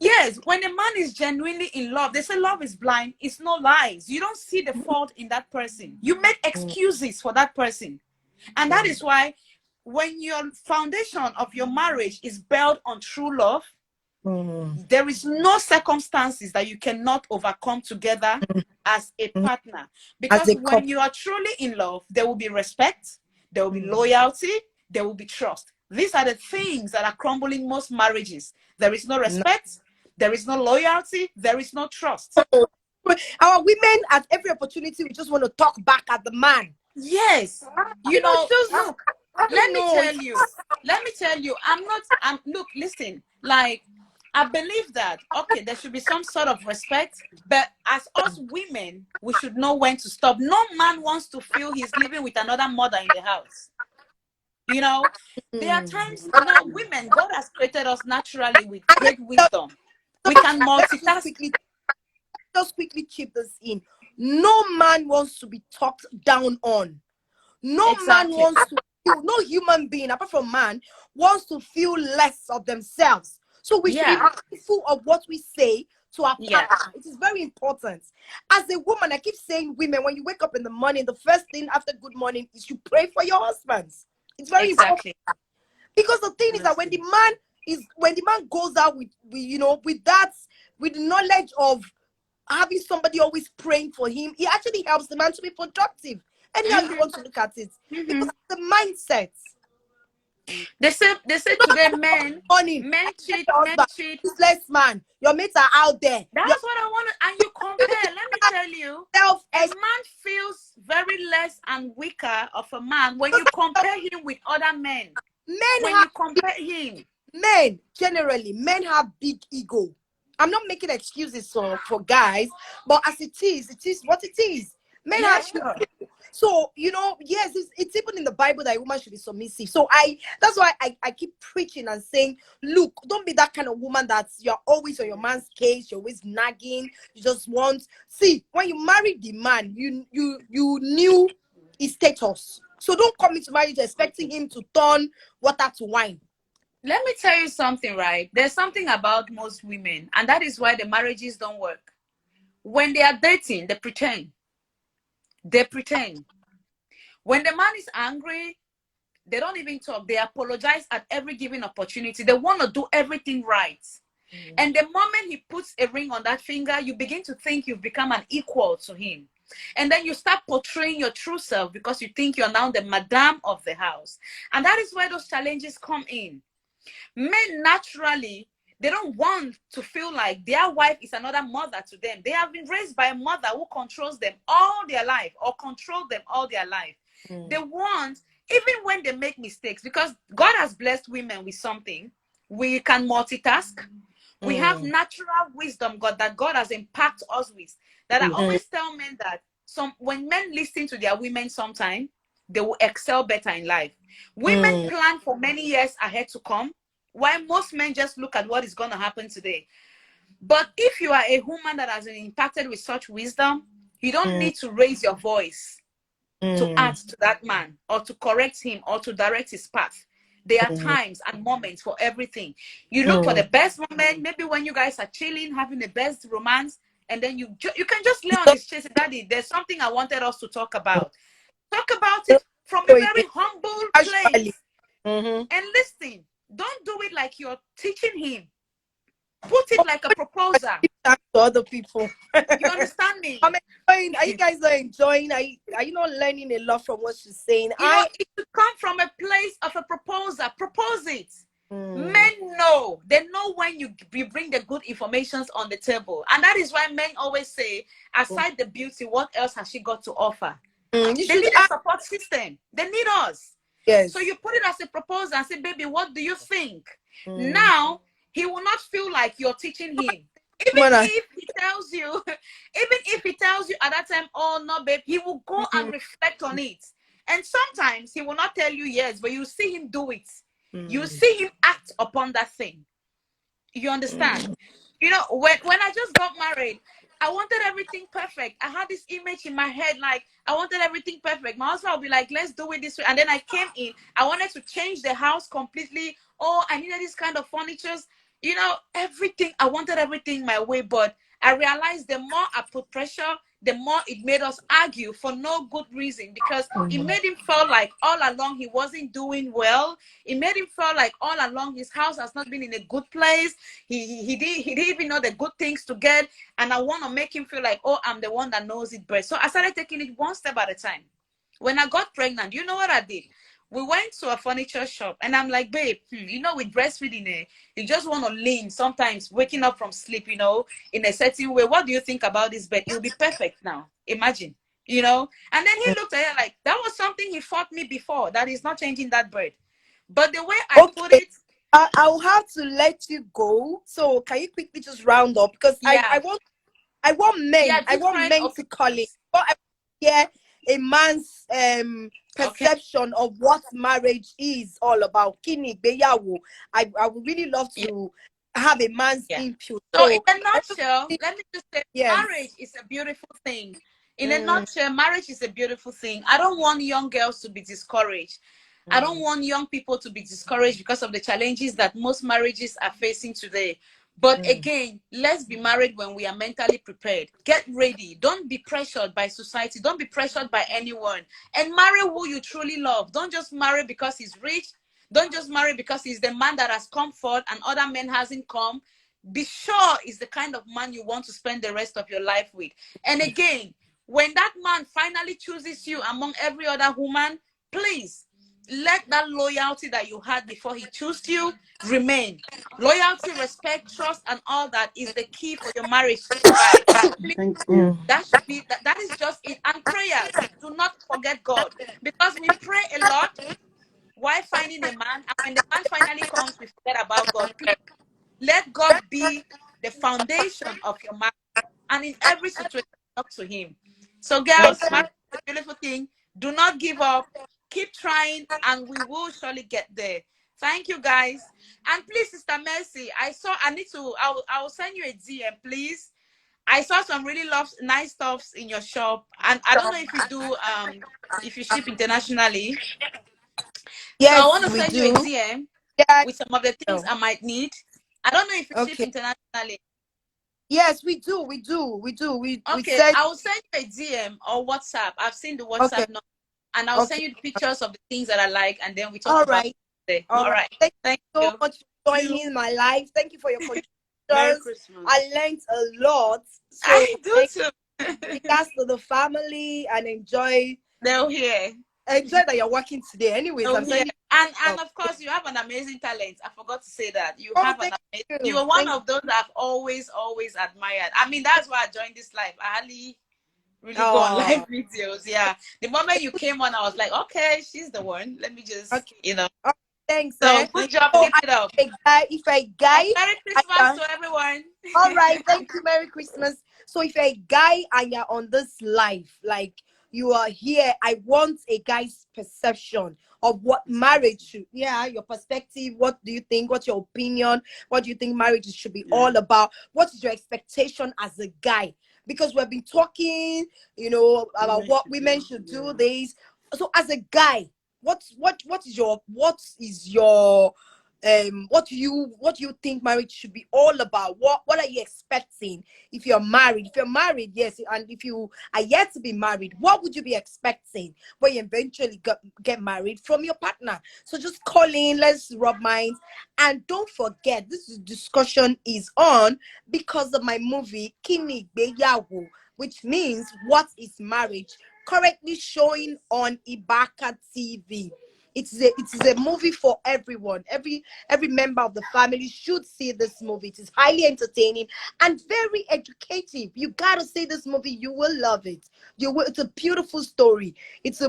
Yes, when a man is genuinely in love, they say love is blind. It's no lies. You don't see the fault in that person. You make excuses for that person. And that is why when your foundation of your marriage is built on true love, there is no circumstances that you cannot overcome together as a partner. Because when you are truly in love, there will be respect, there will be loyalty, there will be trust. These are the things that are crumbling most marriages. There is no respect, there is no loyalty, there is no trust. Our women, at every opportunity, we just want to talk back at the man. Yes. Look, let me tell you, look, listen, like, I believe that, okay, there should be some sort of respect, but as us women, we should know when to stop. No man wants to feel he's living with another mother in the house. There are times, women, God has created us naturally with great wisdom. We can multitask. Just quickly chip this in. No man wants to be talked down on. No man wants to feel, no human being, apart from man, wants to feel less of themselves. So we should be mindful of what we say to our partner. It is very important. As a woman, I keep saying, women, when you wake up in the morning, the first thing after good morning is you pray for your husbands. It's very important. Because the thing is that when the man is when the man goes out with with that, with the knowledge of having somebody always praying for him, it actually helps the man to be productive. Anyhow you want to look at it, because the mindset. They say today men Morning, men cheat, your men husband, cheat. useless man, your mates are out there. Your That's what I want to, and you compare. Let me tell you, self a man feels very less and weaker of a man when you compare him with other men. men When have you compare him, men generally, men have big ego. I'm not making excuses for guys, but as it is what it is. Men yeah, have sure. so yes, it's even in the Bible that a woman should be submissive. So that's why I keep preaching and saying, look, don't be that kind of woman that you're always on your man's case, you're always nagging, you just want, see, when you married the man, you knew his status. So don't come into marriage expecting him to turn water to wine. Let me tell you something, right? There's something about most women, and that is why the marriages don't work. When they are dating, they pretend. They pretend. When the man is angry, they don't even talk. They apologize at every given opportunity. They want to do everything right. And the moment he puts a ring on that finger, you begin to think you've become an equal to him. And then you start portraying your true self because you think you're now the madam of the house. And that is where those challenges come in. Men naturally, they don't want to feel like their wife is another mother to them. They have been raised by a mother who controls them all their life or controlled them all their life. They want, even when they make mistakes, because God has blessed women with something. We can multitask. We have natural wisdom that God has impacted us with. That I always tell men that when men listen to their women sometime, they will excel better in life. Women plan for many years ahead to come, while most men just look at what is going to happen today. But if you are a woman that has been impacted with such wisdom, you don't need to raise your voice to add to that man or to correct him or to direct his path. There are times and moments for everything. You look for the best moment, maybe when you guys are chilling, having the best romance, and then you can just lay on his chest and, Daddy, there's something I wanted us to talk about. Talk about it from a very humble place. And listen, don't do it like you're teaching him. Put it like a proposal. To other people. You understand me? I'm enjoying. Are you guys not enjoying? Are you not learning a lot from what she's saying? It should come from a place of a proposal. Propose it. Men know. They know when you bring the good informations on the table. And that is why men always say, aside the beauty, what else has she got to offer? They need a support system. They need us. Yes. So you put it as a proposal and say, baby, what do you think? Now, he will not feel like you're teaching him. Even if he tells you at that time, oh no, babe, he will go and reflect on it. And sometimes he will not tell you yes, but you see him do it. You see him act upon that thing. You understand? When I just got married, I wanted everything perfect. I had this image in my head, like I wanted everything perfect. My husband would be like, let's do it this way. And then I came in, I wanted to change the house completely. Oh, I needed this kind of furniture. Everything, I wanted everything my way. But I realized the more I put pressure, the more it made us argue for no good reason, because it made him feel like all along he wasn't doing well. It made him feel like all along his house has not been in a good place. He didn't even know the good things to get. And I want to make him feel like, oh, I'm the one that knows it best. So I started taking it one step at a time. When I got pregnant, you know what I did? We went to a furniture shop and I'm like, babe, with breastfeeding, you just want to lean sometimes, waking up from sleep, in a certain way. What do you think about this bed? It'll be perfect now. Imagine, And then he looked at her like, that was something he fought me before, that he's not changing that bed. But the way I put it, I'll have to let you go. So can you quickly just round up? Because I want men, I want men to call it. But I hear a man's perception of what marriage is all about. Kini Beyawo. I would really love to have a man's input. So in a nutshell, let me just say, marriage is a beautiful thing. In a nutshell, marriage is a beautiful thing. I don't want young girls to be discouraged. I don't want young people to be discouraged because of the challenges that most marriages are facing today. But again, let's be married when we are mentally prepared. Get ready. Don't be pressured by society. Don't be pressured by anyone. And marry who you truly love. Don't just marry because he's rich. Don't just marry because he's the man that has come forth and other men hasn't come. Be sure is the kind of man you want to spend the rest of your life with. And again, when that man finally chooses you among every other woman, please let that loyalty that you had before he chose you remain. Loyalty, respect, trust, and all that is the key for your marriage to survive. Please, Thank you. that should be that is just it. And prayers. Do not forget God. Because we pray a lot while finding a man, and when the man finally comes, we forget about God. Please let God be the foundation of your marriage, and in every situation, talk to Him. So, girls, marriage is a beautiful thing. Do not give up. Keep trying, and we will surely get there. Thank you, guys. And please, Sister Mercy, I will send you a DM, please. I saw some really nice stuffs in your shop, and I don't know if you ship internationally. So I Yes, want to we send you a do. DM Yeah. with some of the things I might need. I don't know if you ship Okay. internationally. Yes, we do. We do. We do. We Okay, said I will send you a DM or WhatsApp. I've seen the okay. WhatsApp number, and I'll send Okay. you the pictures of the things that I like, and then we talk All about right. it today. All All right. right. Thank Thank you so you. much for You. joining my life. Thank you for your Merry contributions. Christmas. I learned a lot. So I do thank too. regards to the family and enjoy They'll hear. that you're working today. Anyways, They'll I'm hear. sending And you. of course, you have an amazing talent. I forgot to say that. You Oh, have an thank amazing. You you. are one Thank of those I've always admired. I mean, that's why I joined this life. I hardly really go on Oh, live videos. Yeah. The moment you came on, I was like, okay, she's the one. Let me just, okay. you know. Oh, thanks, So eh? good job. So Keep it up. if a guy, And Merry I Christmas can. to everyone. All right, thank you. Merry Christmas. So if you're a guy and you're on this life, like you are here, I want a guy's perception of what marriage should. Yeah, your perspective. What do you think? What's your opinion? What do you think marriage should be all about? What is your expectation as a guy? Because we've been talking, about what women should do. This. So as a guy, what is your what do you think marriage should be all about? What are you expecting if you're married? If you're married, yes, and if you are yet to be married, what would you be expecting when you eventually get married from your partner? So just call in, let's rub minds, and don't forget discussion is on because of my movie Kini Gbeyawo, which means what is marriage, currently showing on Ibaka TV. It is a movie for everyone. Every member of the family should see this movie. It is highly entertaining and very educative. You gotta see this movie. You will love it. You will. It's a beautiful story. It's a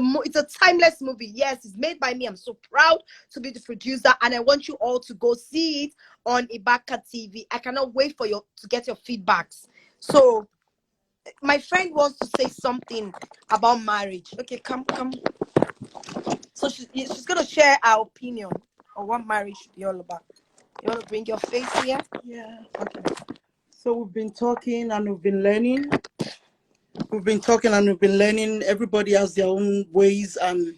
timeless movie. Yes, it's made by me. I'm so proud to be the producer, and I want you all to go see it on Ibaka TV. I cannot wait for you to get your feedbacks. So my friend wants to say something about marriage. Okay, come. So she's gonna share our opinion on what marriage should be all about. You want to bring your face here? Yeah. Okay. So we've been talking and we've been learning. Everybody has their own ways and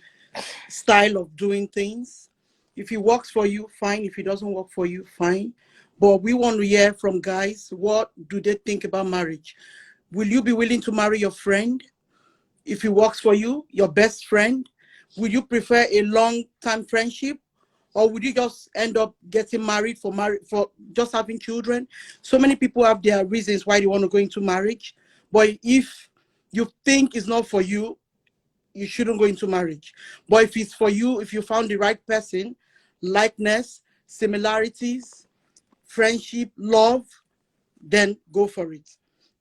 style of doing things. If it works for you, fine. If it doesn't work for you, fine. But we want to hear from guys. What do they think about marriage? Will you be willing to marry your friend if it works for you, your best friend? Would you prefer a long-time friendship, or would you just end up getting married for just having children? So many people have their reasons why they want to go into marriage. But if you think it's not for you, you shouldn't go into marriage. But if it's for you, if you found the right person, likeness, similarities, friendship, love, then go for it.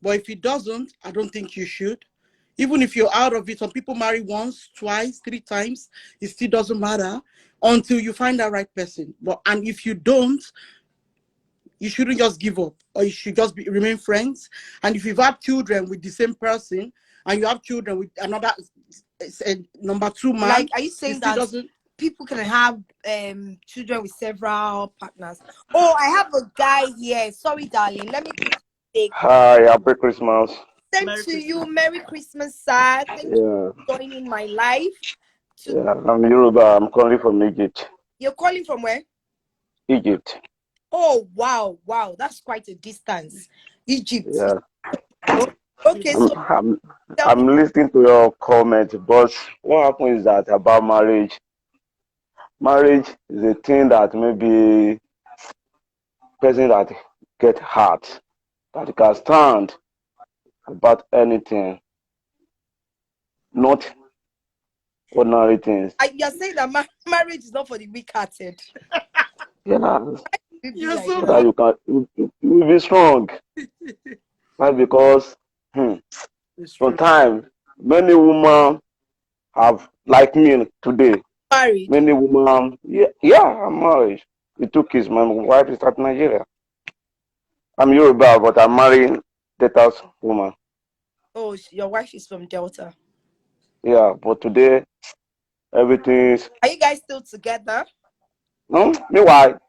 But if it doesn't, I don't think you should. Even if you're out of it, some people marry once, twice, 3 times, it still doesn't matter until you find that right person. And if you don't, you shouldn't just give up, or you should just remain friends. And if you've had children with the same person, and you have children with another number two man, Like, are you it saying still that doesn't. people can have children with several partners? Oh, I have a guy here. Sorry, darling. Let me quickly take. Hi, happy Christmas. Same Merry to Christmas. you. Merry Christmas, sir. Thank you Yeah, for joining my life. yeah. I'm Yoruba. I'm calling from Egypt. You're calling from where? Egypt. Oh, wow, wow. That's quite a distance. Egypt. Yeah. Oh, okay, I'm so I'm tell me. I'm listening to your comment, but what happens is that about marriage, marriage is a thing that maybe person that get hurt, that can stand about anything, not ordinary things. You're saying that marriage is not for the weak-hearted. Yeah, It be You're like so so that. that you will be strong. Why? Because stressful. sometimes many women have, like me today, Married. many women, yeah, I'm married with 2 kids. My wife is at Nigeria. I'm Yoruba, but I'm married Delta's woman. Oh, your wife is from Delta. Yeah, but today everything is. Are you guys still together? Meanwhile,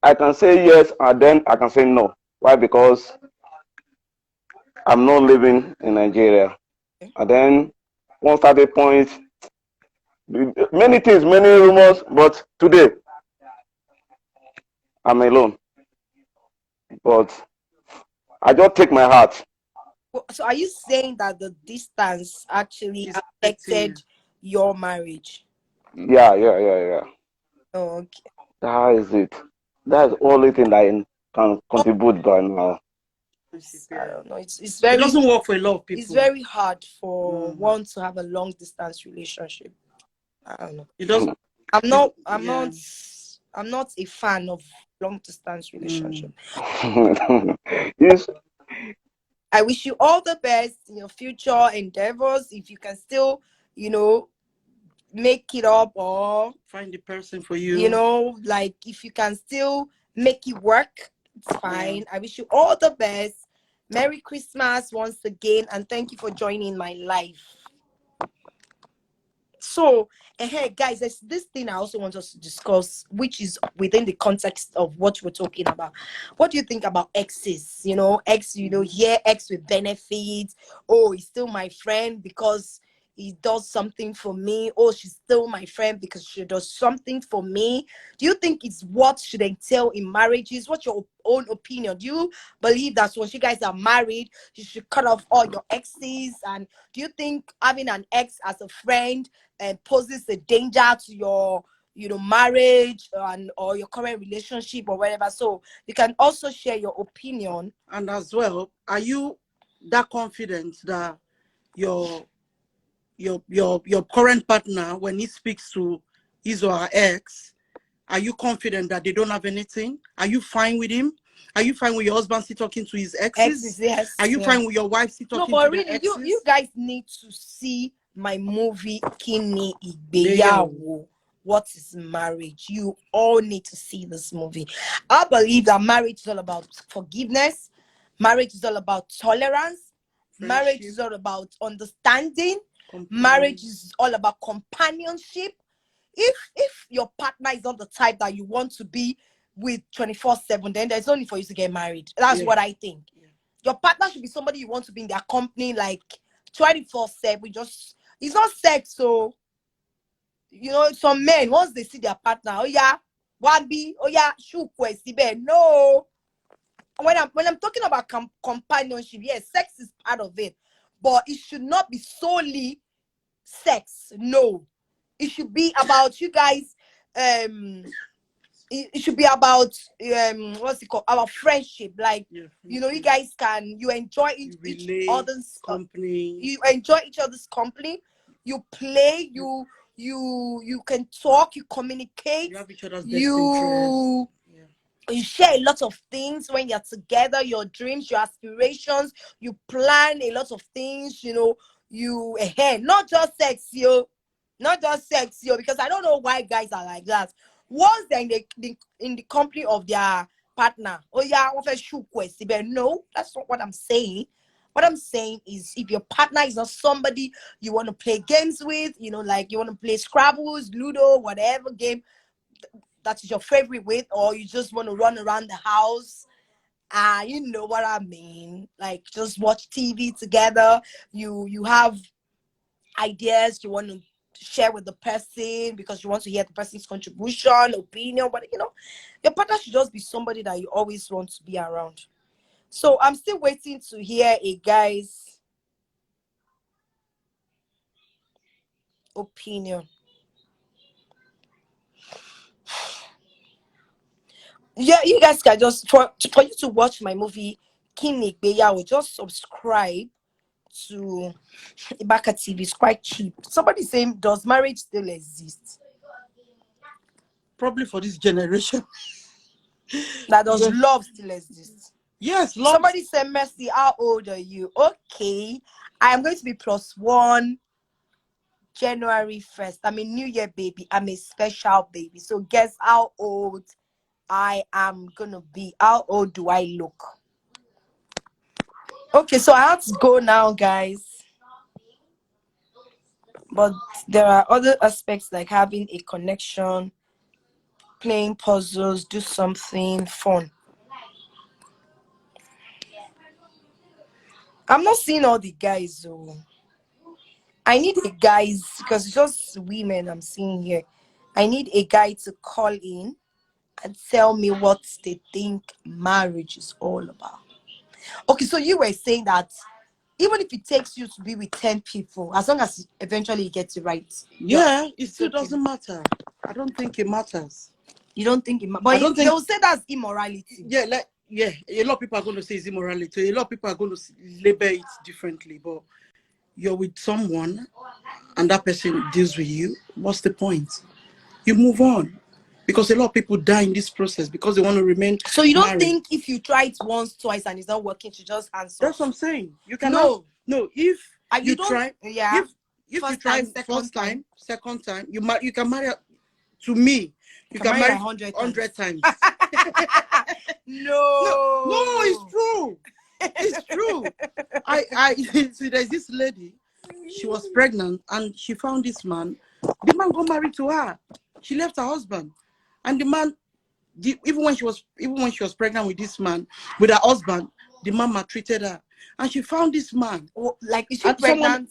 I can say yes and then I can say no. Why? Because I'm not living in Nigeria. And then once at a point, many things, many rumors, but today I'm alone. But I just take my heart. So are you saying that the distance actually It's affecting affected your marriage? Yeah. Oh, okay. That is it. That's the only thing that I can Oh, contribute by now. I don't know. It's It very doesn't work for a lot of it's people. very hard for Mm. one to have a long distance relationship. I don't know. It doesn't. I'm not I'm Yeah. not I'm not a fan of long distance relationship. Yes. I wish you all the best in your future endeavors. If you can still, you know, make it up, or Find the person for you. like if you can still make it work, it's fine. I wish you all the best. Merry Christmas once again, and thank you for joining my life. So, hey guys, there's this thing I also want us to discuss, which is within the context of what we're talking about. What do you think about exes? Ex, here, ex with benefits. Oh, he's still my friend because he does something for me. Oh, she's still my friend because she does something for me. Do you think it's what should entail in marriages? What's your own opinion? Do you believe that once you guys are married, you should cut off all your exes? And do you think having an ex as a friend poses a danger to your marriage or your current relationship or whatever? So you can also share your opinion. And as well, are you that confident that your current partner, when he speaks to his or her ex, are you confident that they don't have anything? Are you fine with him? Are you fine with your husband still talking to his exes? Yes. Are you fine with your wife still No, talking but to their really, exes? you guys need to see my movie Kini Igbeyawo. Igbeyawo. What is marriage? You all need to see this movie. I believe that marriage is all about forgiveness. Marriage is all about tolerance. Marriage is all about understanding. Marriage is all about companionship. If your partner is not the type that you want to be with 24/7, then there's only for you to get married. That's what I think. Your partner should be somebody you want to be in their company like 24/7. It's not sex. So some men, once they see their partner, oh yeah, wabi, oh yeah, shukwe sibe. No. When I'm talking about companionship, yes, sex is part of it, but it should not be solely sex. No, it should be about you guys. It should be about what's it called, our friendship. Like you guys you enjoy each other's company. You enjoy each other's company. You play. You can talk. You communicate. You have each other's best You share a lot of things when you're together. Your dreams, your aspirations. You plan a lot of things. Not just sex, not just sex, because I don't know why guys are like that. Once they're in the company of their partner, oh yeah, no, that's not what I'm saying. What I'm saying is, if your partner is not somebody you want to play games with, like you want to play Scrabbles, Ludo, whatever game that is your favorite with, or you just want to run around the house, you know what I mean, like just watch TV together. You have ideas you want to share with the person because you want to hear the person's contribution, opinion, but your partner should just be somebody that you always want to be around. So I'm still waiting to hear a guy's opinion. Yeah, you guys can just for you to watch my movie King Aigbe, yeah, will just subscribe to Ibaka TV. It's quite cheap. Somebody saying, does marriage still exist? Probably for this generation. That does Yes. love still exist? Yes, love. Somebody said, Mercy, how old are you? Okay, I am going to be +1 January 1st. I'm a New Year baby. I'm a special baby. So guess how old I am gonna be. How old do I look? Okay, so I have to go now, guys. But there are other aspects like having a connection, playing puzzles, do something fun. I'm not seeing all the guys though. I need a guys because it's just women I'm seeing here. I need a guy to call in and tell me what they think marriage is all about. Okay, so you were saying that even if it takes you to be with 10 people, as long as eventually you get it right. Yeah, it still okay. doesn't matter. I don't think it matters. You don't think it matters? But I don't think they'll say that's immorality. Yeah, a lot of people are going to say it's immorality. A lot of people are going to label it differently. But you're with someone, and that person deals with you. What's the point? You move on, because a lot of people die in this process because they want to remain. So you don't married. think if you try it once, twice, and it's not working, to just answer? That's what I'm saying. You can no. If you don't try, yeah. If you try first time, second time, you can marry. To me, you can marry 100 times. No, it's true. It's true. I see. There's this lady. She was pregnant and she found this man. The man got married to her. She left her husband, and the man, even when she was pregnant with this man, with her husband, the man maltreated her. And she found this man. Like, is she pregnant?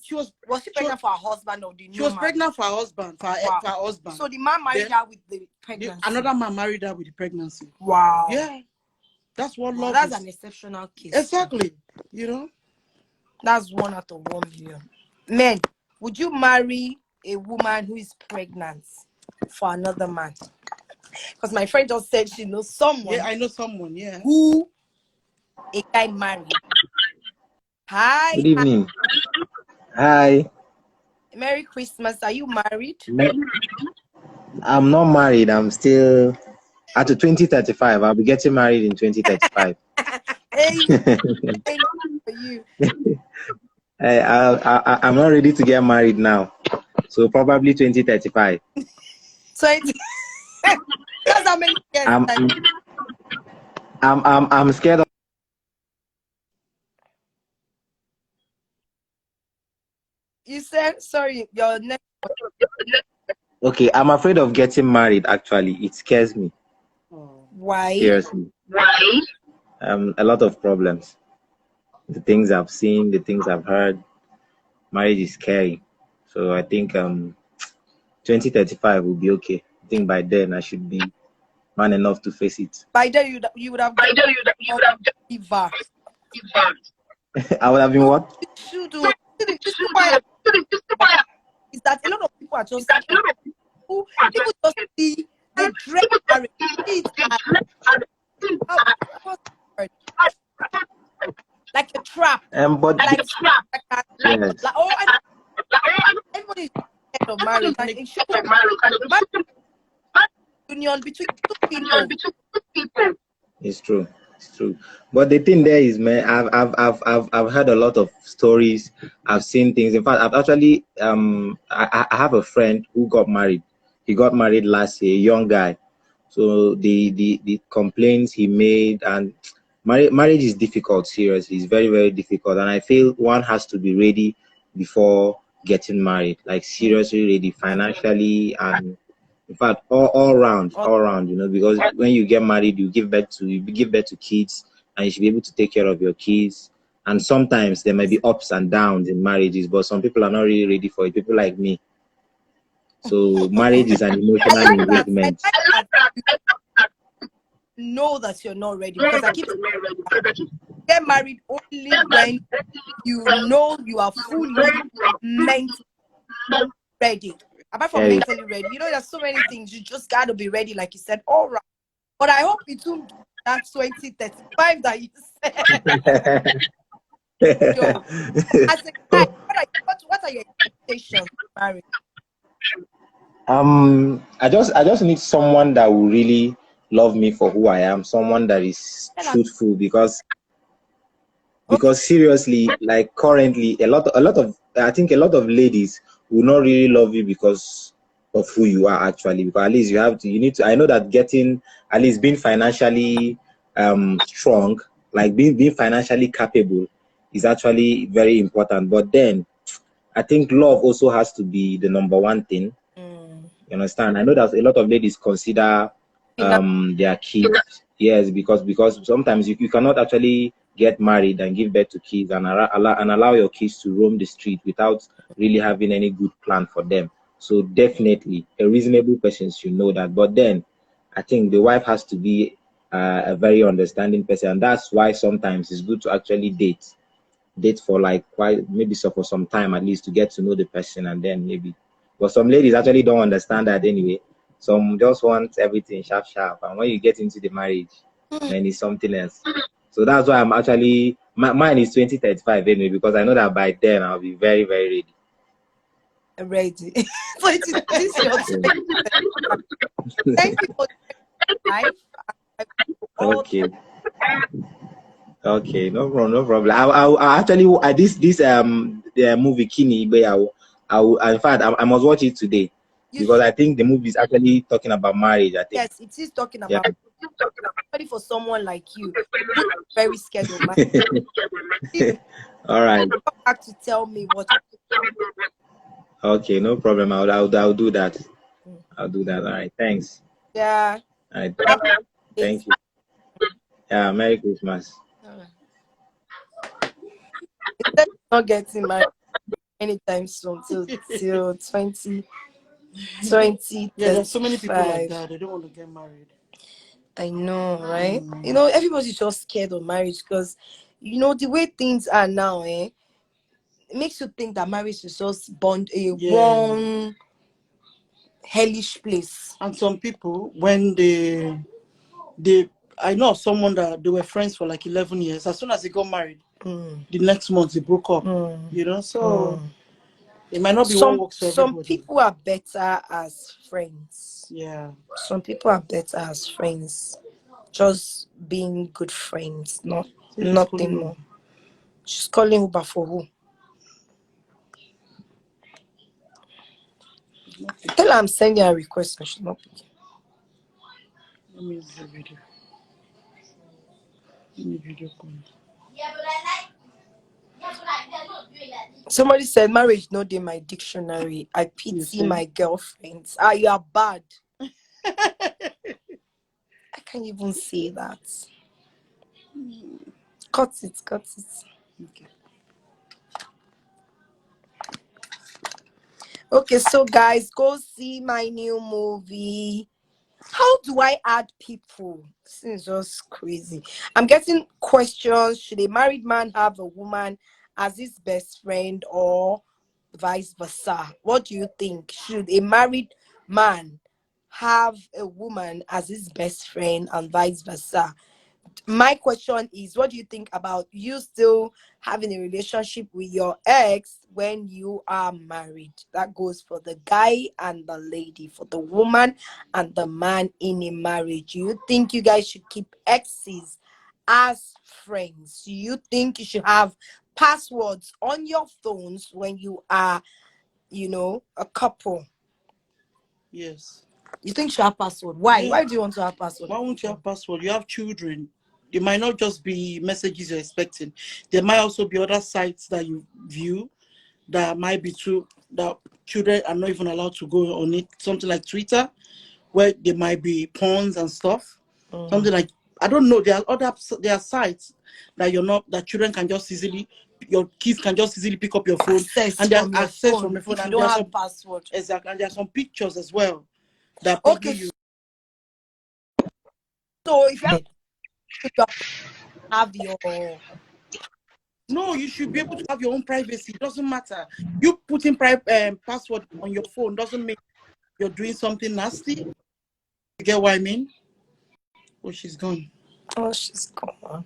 Was she pregnant for her husband or the new She was man? pregnant for her husband. For her husband. So the man married her with the pregnancy. Another man married her with the pregnancy. Wow. Yeah. That's what love that's is. an exceptional case. Exactly. You know? That's 1 out of 1 million. Men, would you marry a woman who is pregnant for another man? Because my friend just said she knows someone. Yeah, I know someone, yeah. Who a guy married. Hi. Good evening. Hi. Merry Christmas. Are you married? I'm not married. I'm still at 2035. I'll be getting married in 2035. For you. I'm not ready to get married now. So probably 2035. 20. That's how many years. I'm scared of. You said, sorry, your next. Okay, I'm afraid of getting married. Actually, it scares me. Why? Seriously. Why? A lot of problems. The things I've seen, the things I've heard. Marriage is scary. So I think 2035 will be okay. I think by then I should be man enough to face it. By then you would have. I would have been what? You should do. Is that a lot of people are just people just see the dread marriage like a trap. But like yes. Everybody is scared of marriage, and it should union between two people. It's true. It's true. But the thing there is, man, I've heard a lot of stories. I've seen things. In fact, I've actually I have a friend who got married. He got married last year, a young guy. So the complaints he made, and marriage is difficult, seriously. It's very, very difficult. And I feel one has to be ready before getting married. Like seriously ready financially, and in fact all round, you know, because when you get married, you give birth to kids, and you should be able to take care of your kids. And sometimes there may be ups and downs in marriages, but some people are not really ready for it. People like me. So marriage is an emotional engagement. Know that you're not ready, because I keep get married only when you know you are fully mentally ready. Apart from mentally ready, you know, there's so many things. You just got to be ready, like you said. All right, But I hope it won't be that 2035 that you said. Yo, as a guy, what are your expectations for marriage? I just need someone that will really love me for who I am, someone that is truthful, because seriously, like currently, I think a lot of ladies will not really love you because of who you are actually. Because at least you need to. I know that getting, at least being financially strong, like being financially capable, is actually very important. But then I think love also has to be the number one thing. You understand? I know that a lot of ladies consider their kids. Yes, because sometimes you cannot actually get married and give birth to kids and allow your kids to roam the street without really having any good plan for them. So definitely a reasonable person should know that. But then I think the wife has to be a very understanding person, and that's why sometimes it's good to actually date for like for some time at least, to get to know the person, and then maybe. But some ladies actually don't understand that anyway. Some just want everything sharp, and when you get into the marriage, then it's something else. So that's why I'm actually mine is 2035 anyway, because I know that by then I'll be very, very ready. So this is your 2035. Thank you for life. Okay. Okay, no problem, no problem. I actually the movie Kini, but in fact I must watch it today, because I think the movie is actually talking about marriage. I think. Yes, it is talking about especially for someone like you who's very scared of marriage. All right. Come back to tell me what. Okay, no problem. I'll do that. I'll do that. All right. Thanks. Yeah. All right. Thank you. Yeah. Merry Christmas. Instead of not getting married anytime soon till 2020. Yeah, there's so many people like that. They don't want to get married. I know, right? You know, everybody's just scared of marriage because, you know, the way things are now, it makes you think that marriage is just one hellish place. And some people, when I know of someone that they were friends for like 11 years. As soon as they got married, the next month they broke up. You know, so it might not be what works for everybody. Some people are better as friends. Yeah. Some people are better as friends. Just being good friends, nothing more. She's calling Uber for who? Tell her I'm sending her a request and she's not picking. Let me use the video. Let me video call. Somebody said marriage not in my dictionary. I pity my girlfriends. You are bad. I can't even say that. Cut it. Okay. Okay, so guys, go see my new movie. How do I add people? This is just crazy. I'm getting questions. Should a married man have a woman as his best friend or vice versa? What do you think? Should a married man have a woman as his best friend and vice versa? My question is, what do you think about you still having a relationship with your ex when you are married? That goes for the guy and the lady, for the woman and the man in a marriage. Do you think you guys should keep exes as friends? Do you think you should have passwords on your phones when you are, you know, a couple? Yes. You think you should have password? Why? Yeah. Why do you want to have password? Why won't you have password? You have children. It might not just be messages you're expecting. There might also be other sites that you view that might be true, that children are not even allowed to go on it. Something like Twitter, where there might be porns and stuff. Something like, I don't know. There are sites that children can just easily, your kids can just easily pick up your phone and there's access from your phone. And you don't have password. Exactly. And there are some pictures as well that probably you. So if you have your. No, you should be able to have your own privacy. It doesn't matter. You putting password on your phone doesn't mean you're doing something nasty. You get what I mean? Oh, she's gone. Oh, she's gone.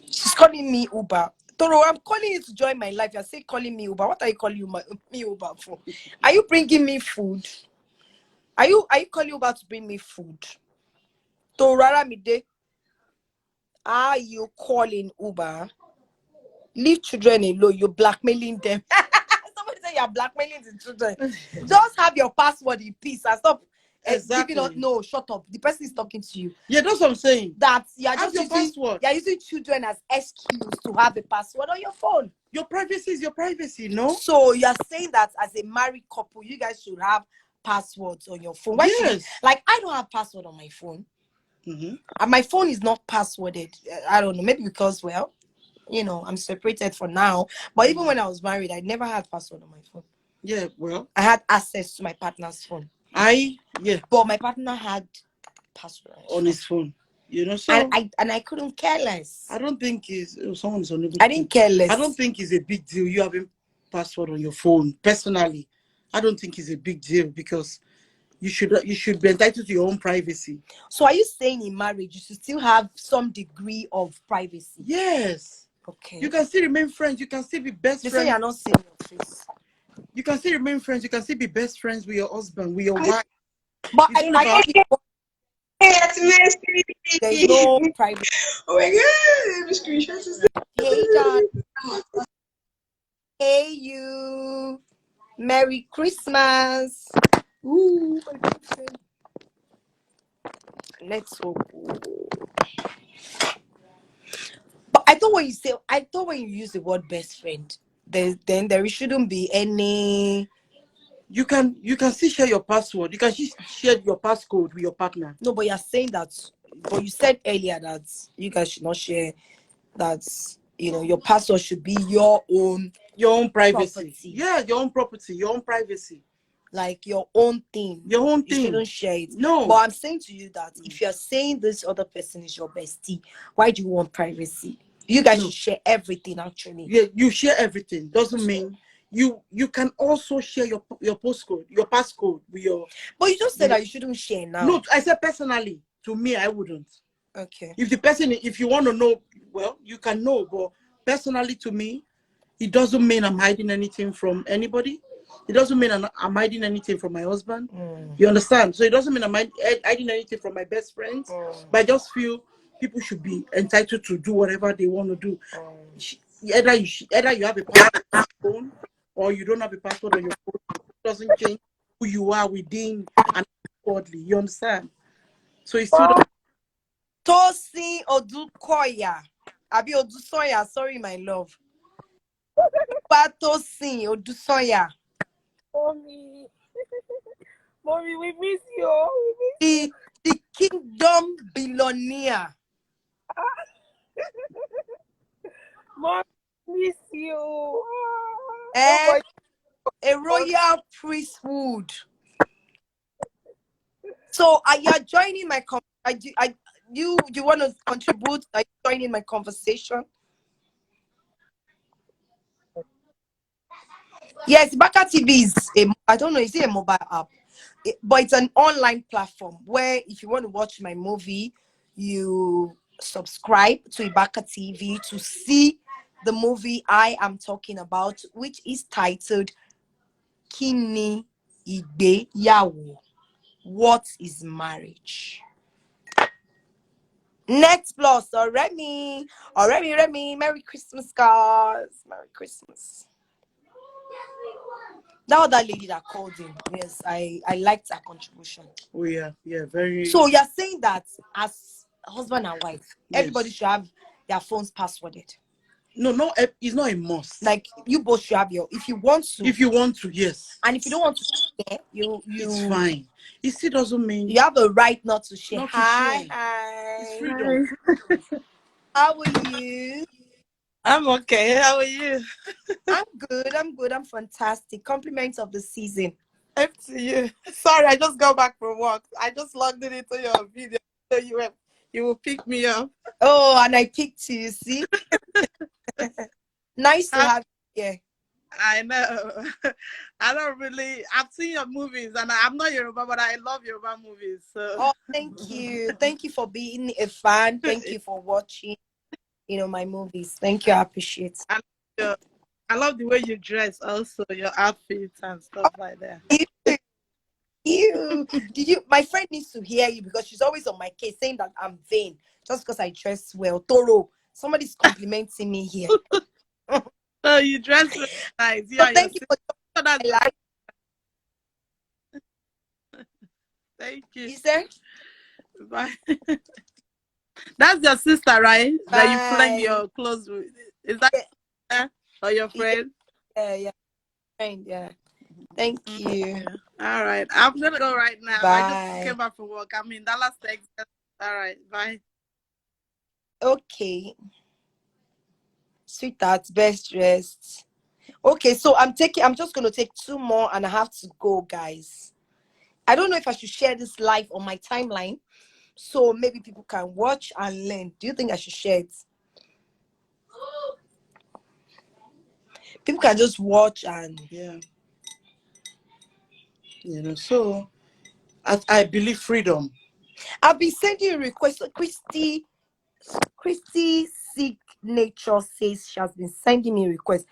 She's calling me Uber. Toro, I'm calling you to join my life. You're saying calling me Uber. What are you calling me Uber for? Are you bringing me food? Are you calling Uber to bring me food? Toro Aramide, are you calling Uber? Leave children alone. You're blackmailing them. Somebody say you're blackmailing the children. Just have your password in peace and stop. Exactly. No, shut up. The person is talking to you. Yeah, that's what I'm saying. That you're Have just your using, password. you're using children as excuse to have a password on your phone. Your privacy is your privacy, no? So you're saying that as a married couple, you guys should have passwords on your phone. Why should Yes. like I don't have password on my phone. Mm-hmm. And my phone is not passworded. I don't know, maybe because I'm separated for now. But even when I was married, I never had password on my phone. Yeah, well, I had access to my partner's phone. But my partner had password on his phone. So and I couldn't care less. I don't think someone's unable. I didn't care less. I don't think it's a big deal. You having password on your phone. Personally, I don't think it's a big deal because you should be entitled to your own privacy. So are you saying in marriage you should still have some degree of privacy? Yes. Okay. You can still remain friends. You can still be best friends. Say you're not seeing your face. You can still remain friends. You can still be best friends with your husband, with your wife. But there's no privacy. Oh my god, the screenshot is Hey John. Hey you. Merry Christmas. Ooh, my good friend. Let's hope. But I thought when you use the word best friend, then there shouldn't be any. You can still share your password. You can share your passcode with your partner. No, but you're saying that. But you said earlier that you guys should not share. That your password should be your own privacy. Property. Yeah, your own property, your own privacy. Like your own thing. Your own thing. You shouldn't share it. No. But I'm saying to you that if you're saying this other person is your bestie, why do you want privacy? You guys should share everything actually. Yeah, you share everything. Doesn't mean you can also share your postcode, your passcode with your. But you just said that you shouldn't share now. No, I said personally. To me, I wouldn't. Okay. If you want to know, well, you can know. But personally, to me, it doesn't mean I'm hiding anything from anybody. It doesn't mean I'm hiding anything from my husband. You understand? So it doesn't mean I'm hiding anything from my best friends. But I just feel people should be entitled to do whatever they want to do. Either you have a password on your phone or you don't have a password on your phone. It doesn't change who you are within and outwardly. You understand? So it's still. Tosin Odukoya. Abi Odusoya, sorry, my love. Tosin Odusoya. Mommy. Mommy, we miss you. The kingdom billionaire. Mommy, miss you. A royal priesthood. So are you joining my you want to contribute? Are you joining my conversation? Yes, Baka TV is I don't know, is it a mobile app? But it's an online platform where if you want to watch my movie, you subscribe to Ibaka TV to see the movie I am talking about, which is titled Kini Igbe Yawo. What is marriage? Next plus, Remy. Merry Christmas, guys. Merry Christmas. That other lady that called in, yes, I liked her contribution. Oh yeah, very. So you're saying that as husband and wife, everybody should have their phones passworded. No, it's not a must. Like you both should have if you want to. If you want to, yes. And if you don't want to share, it's fine. It still doesn't mean you have a right not to share. Not to Hi. It's freedom. How are you? I'm okay. How are you? I'm good. I'm fantastic. Compliments of the season. Up to you. Sorry, I just got back from work. I just logged in into your video so you will pick me up. Oh, and I picked you, see? Nice to have you here. I know. I don't really. I've seen your movies, and I'm not Yoruba, but I love Yoruba movies. So. Oh, thank you. Thank you for being a fan. Thank you for watching, my movies. Thank you. I appreciate I love, your, I love the way you dress, also your outfits and stuff like that. it. You did you my friend needs to hear you because she's always on my case saying that I'm vain just because I dress well. Toro, somebody's complimenting me here. So you dress really nice. So Yeah, your thank you for sister. That's my life. Thank you. Is there? Bye. That's your sister, right? That you fling Bye. your clothes with. Is that your sister or your friend? Yeah, friend, yeah. Thank you. Yeah. All right. I'm gonna go right now. I just Bye. came back from work. I'm in Dallas, Texas. All right. Bye. Okay. Sweetheart, best dressed. Okay, so I'm just gonna take two more and I have to go, guys. I don't know if I should share this live on my timeline so maybe people can watch and learn. Do you think I should share it? People can just watch and Yeah. So I believe freedom. I'll be sending you a request. So Christy Signature says she has been sending me a request.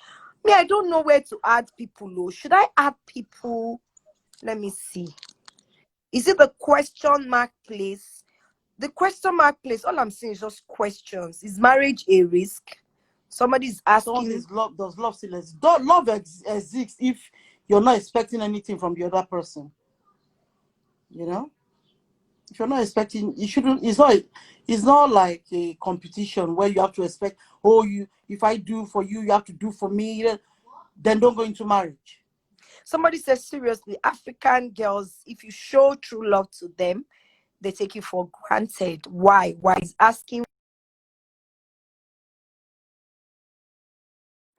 Me, I don't know where to add people. Oh. Should I add people? Let me see. Is it the question mark place? The question mark place, all I'm seeing is just questions. Is marriage a risk? Somebody's asking. Does love still exist? Love exists if you're not expecting anything from the other person. If you're not expecting, you shouldn't. It's not like a competition where you have to expect. Oh, if I do for you, you have to do for me. Then don't go into marriage. Somebody says seriously, African girls, if you show true love to them, they take you for granted. Why? Why is asking?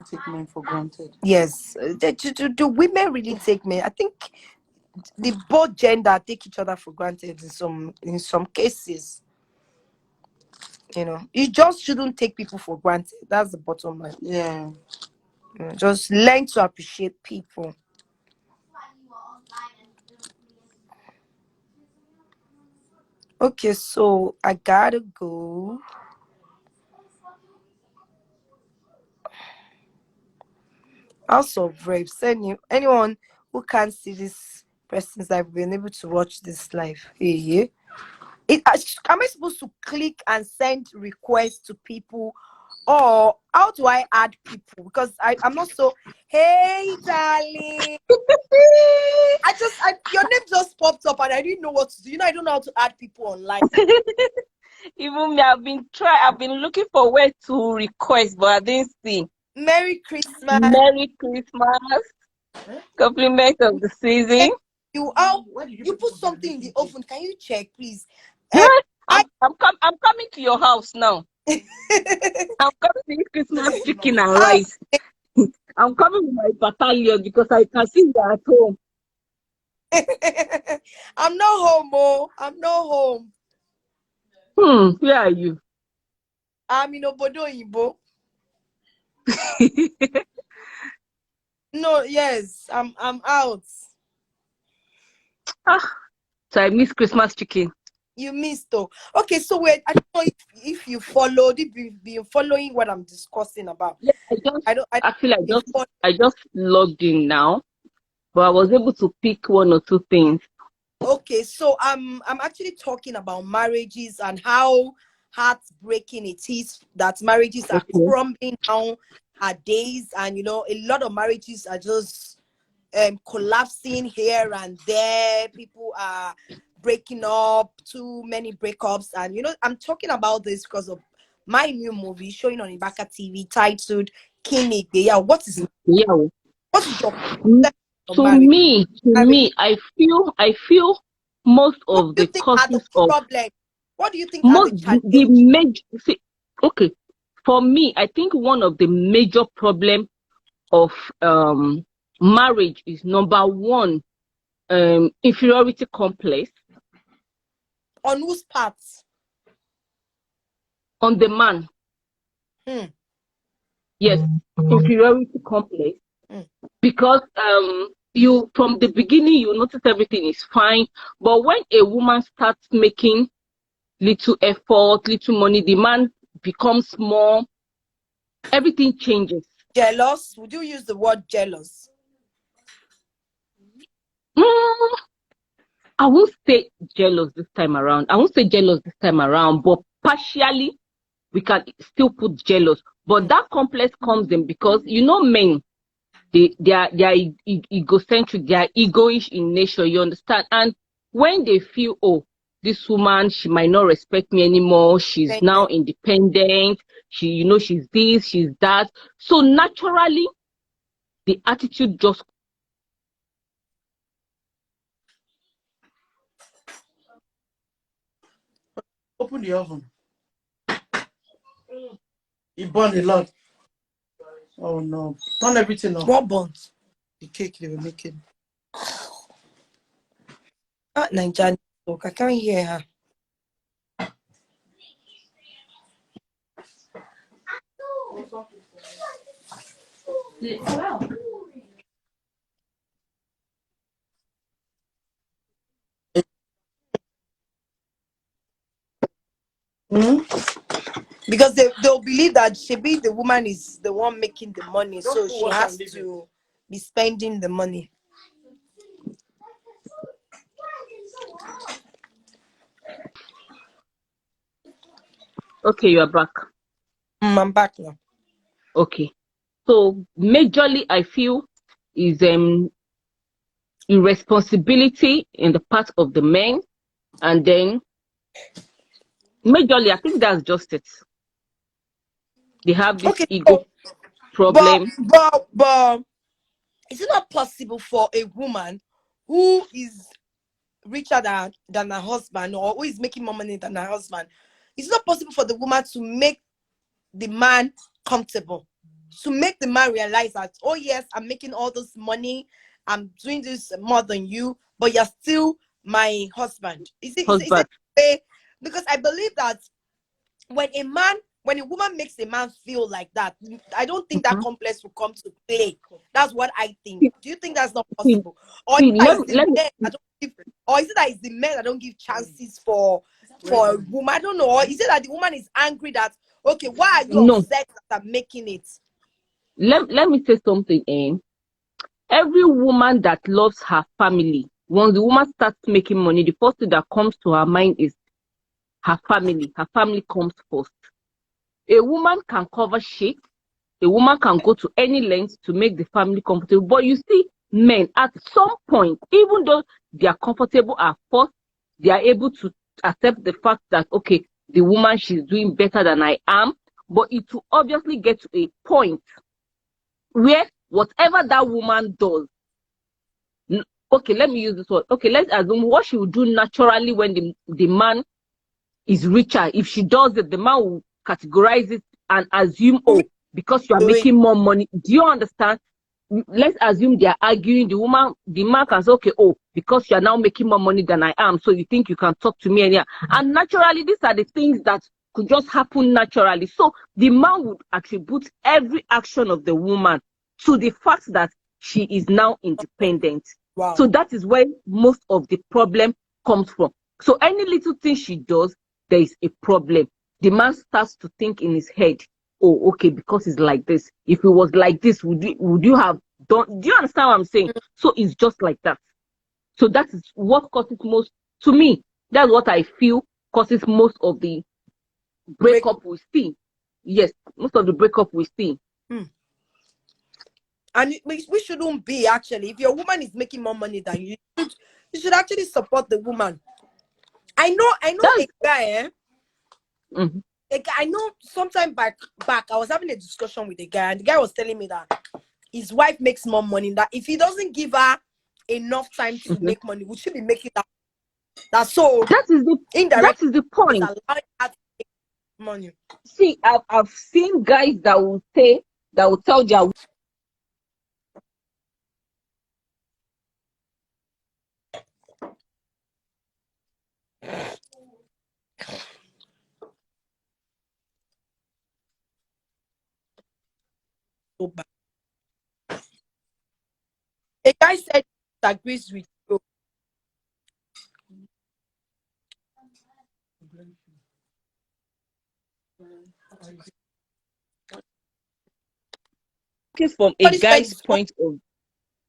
Take men for granted. Yes. Do women really take men? I think the both gender take each other for granted in some cases. You just shouldn't take people for granted. That's the bottom line. Yeah. Just learn to appreciate people. Okay, so I gotta go. House of Rapes. Anyone who can't see this persons I've been able to watch this live. Hey, am I supposed to click and send requests to people, or how do I add people? Because I'm not so. Hey, darling. Your name just popped up and I didn't know what to do. I don't know how to add people online. Even me, I've been looking for where to request, but I didn't see. Merry Christmas. Merry Christmas. Compliment of the season. You put something in the oven. Can you check, please? I'm coming to your house now. I'm coming to eat Christmas chicken and rice. I'm coming with my battalion because I can see you at home. I'm not home, oh. I'm not home. Where are you? I'm in Obodo Ibo. No, yes, I'm out. So I miss Christmas chicken. You missed though. Okay, so wait, I don't know if you followed, if you've been following what I'm discussing about. Yeah, I just logged in now, but I was able to pick one or two things. Okay, so I'm actually talking about marriages and how heartbreaking it is that marriages are crumbling down days, and a lot of marriages are just collapsing here and there. People are breaking up, too many breakups, and I'm talking about this because of my new movie showing on Ibaka TV titled Aigbe. Yeah, what's your to me, I feel most of the causes of problem. What do you think are the the major? Okay, for me, I think one of the major problem of marriage is number one, inferiority complex. On whose part? On the man. Yes, inferiority complex. because you from the beginning you notice everything is fine, but when a woman starts making little effort, little money, the man becomes more, everything changes. Jealous? Would you use the word jealous? I won't say jealous this time around. But partially we can still put jealous. But that complex comes in because men, they are egocentric, they are egoish in nature, you understand? And when they feel, oh, this woman, she might not respect me anymore, she's now independent, she's this, she's that. So naturally, the attitude just Open the oven. It burned a lot. Oh no. Turn everything off. What burnt? The cake they were making. Nigerian talk. I can't hear her. Because they'll believe that be the woman is the one making the money, so she has to be spending the money. okay, you are back. I'm back now. Okay. So majorly I feel is irresponsibility in the part of the men, and then majorly I think that's just it. They have this ego problem. But is it not possible for a woman who is richer than her husband, or who is making more money than her husband? It's not possible for the woman to make the man comfortable, to make the man realize that, oh yes, I'm making all this money, I'm doing this more than you, but you're still my husband. Is it way? Because I believe that when a woman makes a man feel like that, I don't think that complex will come to play. That's what I think. Do you think that's not possible? Or is it that it's the men that don't give chances for a woman? I don't know. Or is it that the woman is angry that, okay, why are you upset that I'm making it? Let me say something, every woman that loves her family, once the woman starts making money, the first thing that comes to her mind is her family. Her family comes first. A woman can cover shit. A woman can go to any length to make the family comfortable. But you see, men, at some point, even though they are comfortable at first, they are able to accept the fact that, okay, the woman, she's doing better than I am. But it will obviously get to a point where whatever that woman does, okay, let me use this word. Okay, let's assume what she will do naturally when the man is richer. If she does it, the man will categorize it and assume, oh, because you are making more money. Do you understand? Let's assume they are arguing. The man can say, okay, oh, because you are now making more money than I am, so you think you can talk to me anyhow. And naturally, these are the things that could just happen naturally. So the man would attribute every action of the woman to the fact that she is now independent. Wow. So that is where most of the problem comes from. So any little thing she does, there is a problem. The man starts to think in his head, oh, okay, because it's like this. If it was like this, would you have done? Do you understand what I'm saying? So it's just like that. So that is what causes most, to me, that's what I feel causes most of the breakup we see. Yes, most of the breakup we see. And we shouldn't be, actually. If your woman is making more money than you, you should actually support the woman. I know a guy, I know sometime back I was having a discussion with a guy, and the guy was telling me that his wife makes more money, that if he doesn't give her enough time to make money, would she be making that? So that is the point. Allowing her to make money. See, I've seen guys that will tell their disagrees with you. From a Somebody said guy's it's point of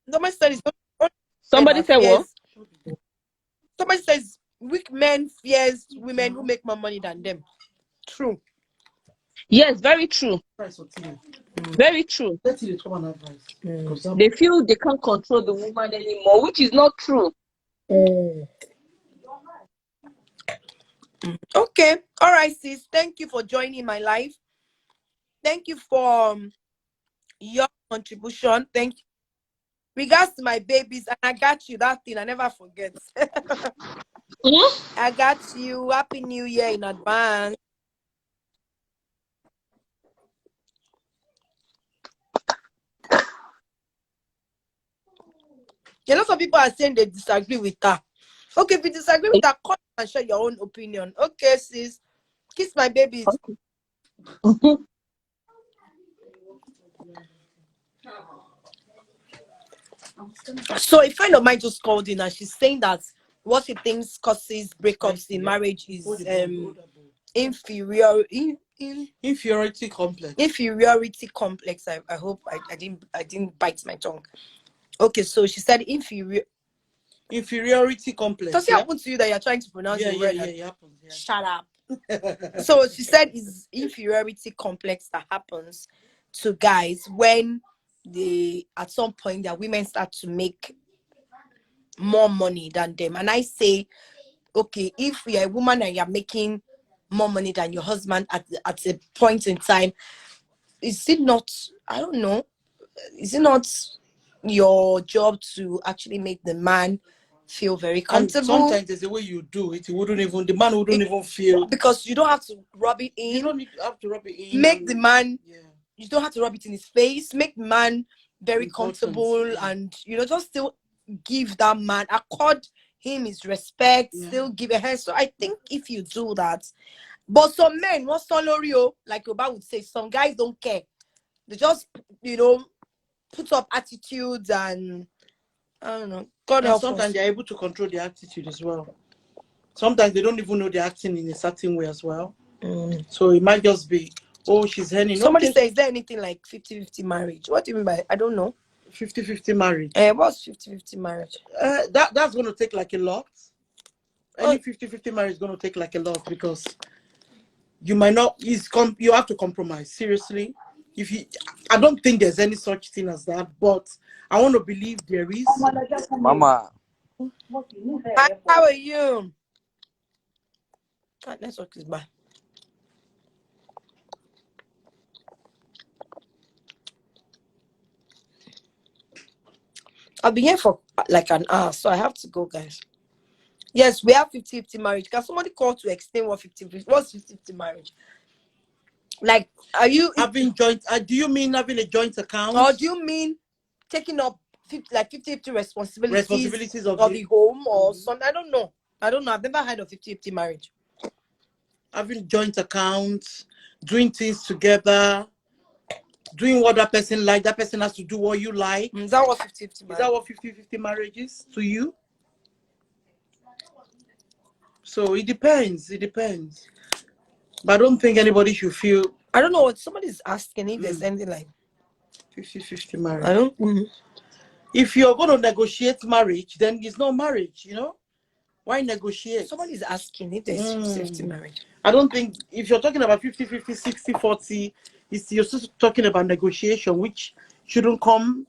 somebody said it's only men somebody that said what? fears. Somebody says weak men fears women who make more money than them. True. Yes, very true. Very true. They feel they can't control the woman anymore, which is not true. Okay. All right, sis. Thank you for joining my life. Thank you for your contribution. Thank you. Regards to my babies, and I got you that thing. I never forget. I got you. Happy New Year in advance. A lot of people are saying they disagree with her. Okay, if you disagree with her, come and share your own opinion. Okay, sis. Kiss my babies. So a friend of mine just called in and she's saying that what she thinks causes breakups in marriage is inferiority complex. Inferiority complex. I hope I didn't bite my tongue. Okay, so she said inferiority complex. Does it happen to you that you're trying to pronounce the word? It happens. Yeah. Shut up. So she said it's inferiority complex that happens to guys when they at some point their women start to make more money than them. And I say, okay, if you're a woman and you're making more money than your husband at a point in time, is it not, I don't know, is it not your job to actually make the man feel very comfortable? And sometimes there's a way you do it. The man wouldn't even feel, because you don't have to rub it in. You don't have to rub it in. Make the man. Yeah. You don't have to rub it in his face. Make the man very comfortable, and just still give that man, accord him his respect. Yeah. Still give a hand. So I think if you do that, but some men, what's Solorio, like Oba would say, some guys don't care. They just put up attitudes and I don't know. God help us. Sometimes they're able to control their attitude as well. Sometimes they don't even know they're acting in a certain way as well. So it might just be, she's earning. Somebody says, is there anything like 50-50 marriage? What do you mean by, I don't know. 50-50 marriage? What's 50-50 marriage? That's going to take like a lot. Any 50-50 marriage is going to take like a lot because you might not, you have to compromise, seriously. I don't think there's any such thing as that, but I want to believe there is. Mama. Hi, how are you? Network is bad. I'll be here for like an hour, so I have to go, guys. Yes, we have 50-50 marriage. Can somebody call to explain what's 50-50 marriage? Like, are you having joint? Do you mean having a joint account, or do you mean taking up 50-50 responsibilities of the home or something? I don't know. I've never heard of 50-50 marriage. Having joint accounts, doing things together, doing what that person like. That person has to do what you like. Is that what 50-50 marriage? Is that what 50-50 marriage is to you? So it depends. It depends. But I don't think anybody should feel. I don't know what somebody's asking if there's anything like 50-50 marriage. I don't. If you're going to negotiate marriage, then it's not marriage, Why negotiate? Somebody's asking if there's 50-50 marriage. I don't think if you're talking about 50-50, 60-40, you're just talking about negotiation, which shouldn't come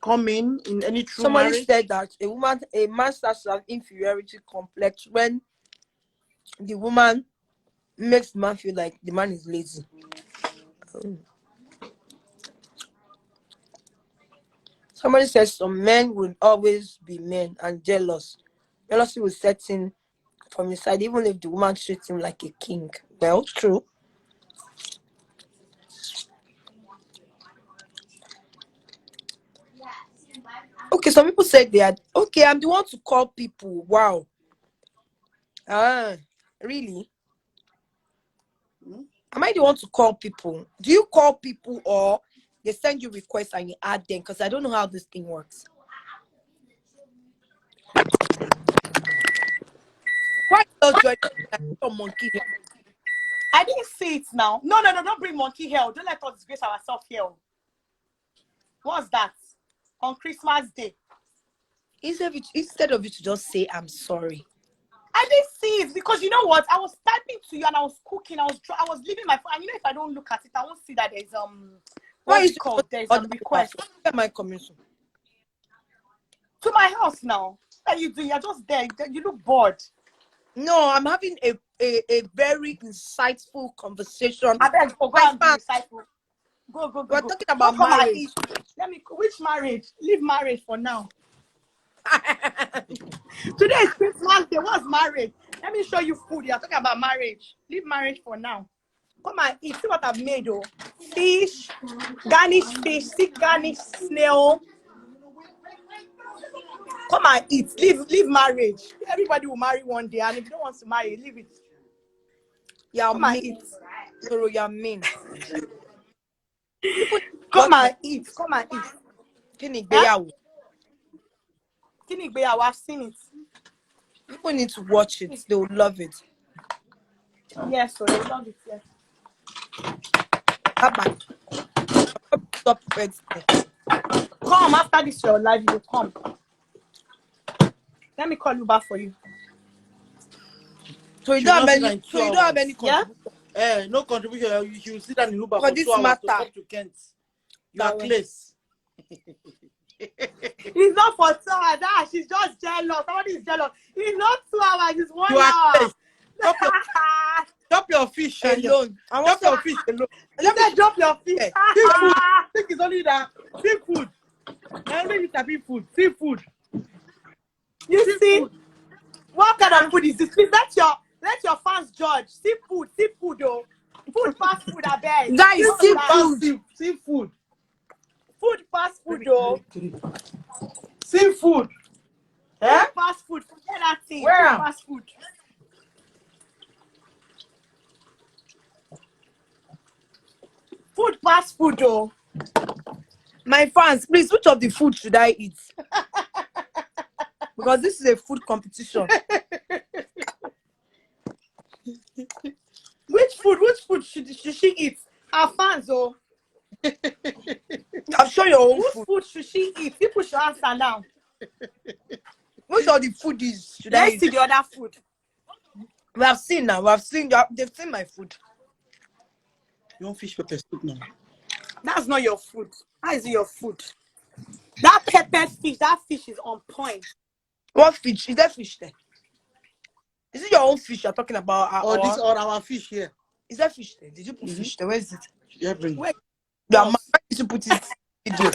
in any true marriage. Somebody said that a man starts to have inferiority complex when the woman makes the man feel like the man is lazy. Somebody says some men will always be men and jealous. Jealousy will set in from inside, even if the woman treats him like a king. Well, true. Okay, some people said they are okay. I'm the one to call people. Wow. Really? Am I the one to call people? Do you call people or they send you requests and you add them? Because I don't know how this thing works. Don't join your monkey here. I didn't see it now. No, don't bring monkey here. Don't let us disgrace ourselves here. What's that? On Christmas Day. Instead of you to just say I'm sorry. I didn't see it because you know what? I was typing to you and I was cooking. I was leaving my phone. And you know, if I don't look at it, I won't see that there's what's it called? There's a request. Where am I coming from? To my house now. What are you doing? You're just there. You look bored. No, I'm having a very insightful conversation. I beg, go and be insightful. Go. We're talking about marriage. Which marriage? Leave marriage for now. Today is Christmas Day. What's marriage? Let me show you food. You're talking about marriage. Leave marriage for now. Come and eat. See what I've made, oh. Fish, garnished fish, thick garnished snail. Come and eat. Leave marriage. Everybody will marry one day, and if you don't want to marry, leave it. Come and eat. Toro, you're mean. Come and eat. Come and eat. Kinigbeyawo, I've seen it. People need to watch it. They will love it. Yes, so they love it. Yes. Stop it. Come after this your life, you will come. Let me call Uber for you. So you don't have any. So you don't have any contribution. No contribution. You sit down in Uber for 2 hours to come to Kent. You are close. It's not for 2 hours. She's just jealous. Somebody is jealous. It's not 2 hours. It's 1 hour. Drop your fish alone. Drop your fish alone. Let me drop your fish. Seafood. I think it's only that. Seafood. I only eat seafood. Seafood. You see? What kind of food is this? Please let your fans judge. Seafood, though. Food fast food, I beg. Guys, seafood. Food fast food, though. Seafood. Eh? Fast food. Forget that thing. Where? Food fast food. Food fast food, though. My fans, please, which of the food should I eat? Because this is a food competition. Which food should she eat? Our fans, oh. I'm sure your own food. Food should she eat? People should answer now. Which of the food is should Let's I eat? see the other food. We have seen now. They've seen my food. You want fish pepper soup now? That's not your food. How is it your food? That pepper fish, that fish is on point. What fish? Is there fish there? Is it your own fish you're talking about? Or our fish here? Is there fish there? Did you put fish there? Where is it? Yeah, bring. Where? You are mad to put it video.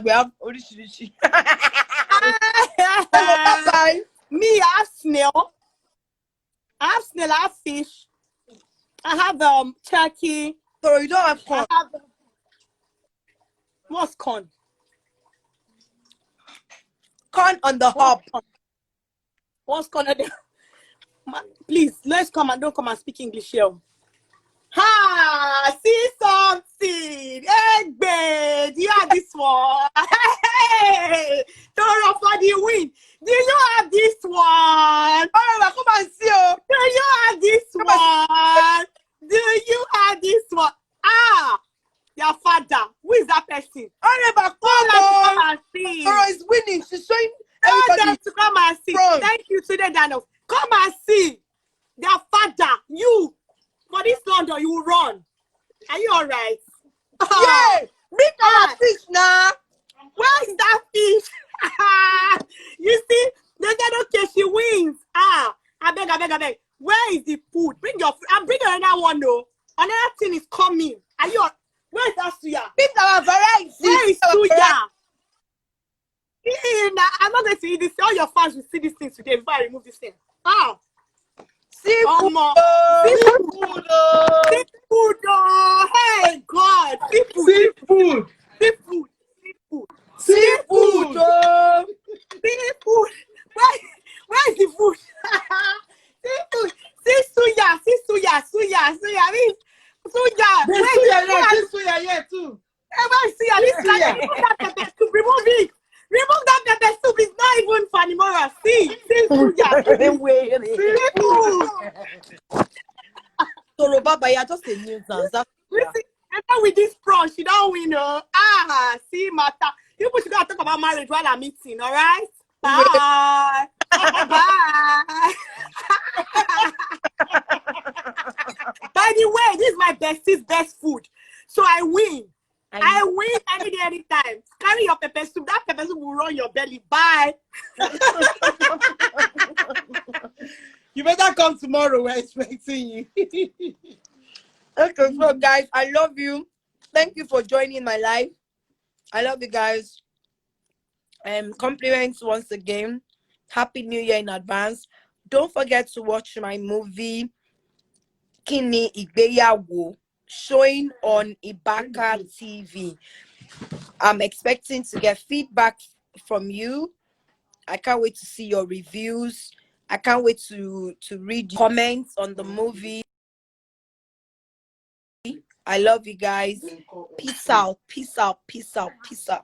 We have orishi. Me, I have snail. I have fish. I have turkey. So you don't have corn. What's corn? Corn on the hob. What's corn on the Please, let's come and don't come and speak English here. Ha! See something. Aigbe, do you have this one? Hey! Toro for the win. Do you have this one? Oh, come and see. Oh. Do you have this one? Do you have this one? Ah! Your father. Who is that person? Come and see. Toro is winning. She's showing everybody to come and see. Front. Thank you today, Dano. Come and see. Their father, you. For this London, you will run. Are you all right? Yeah. Bring our fish now. Where is that fish? You see, they said, okay, she wins. I beg. Where is the food? Bring your food. I'm bringing another one, though. Another thing is coming. Are you all... Where is that suya? Bring our variety. Where is suya? I'm not going to eat this. All your fans will see this thing today before I remove this thing. Seafood. Seafood. Hey, God. Seafood. Where is the food? Seafood. See suya. Suya here too. Where is suya? Remove that pepper soup. Remove that pepper soup. It's not even funny, Mora. See. Seafood, yeah. Seafood. So, Baba, you're just a nuisance. That's Listen, and then with this prawn, she don't win. See, matter. People should go talk about marriage while I'm eating, all right? Bye. Bye. By the way, this is my bestie's best food. So I win. I win any day, anytime. Carry your pepper soup. That pepper soup will run your belly. Bye. You better come tomorrow. We're expecting you. okay. So, guys, I love you. Thank you for joining my life. I love you guys. Compliments once again. Happy New Year in advance. Don't forget to watch my movie Kini Igbeyawo, showing on Ibaka TV. I'm expecting to get feedback from you. I can't wait to see your reviews. I can't wait to read comments on the movie. I love you guys. Peace out. Peace out. Peace out. Peace out.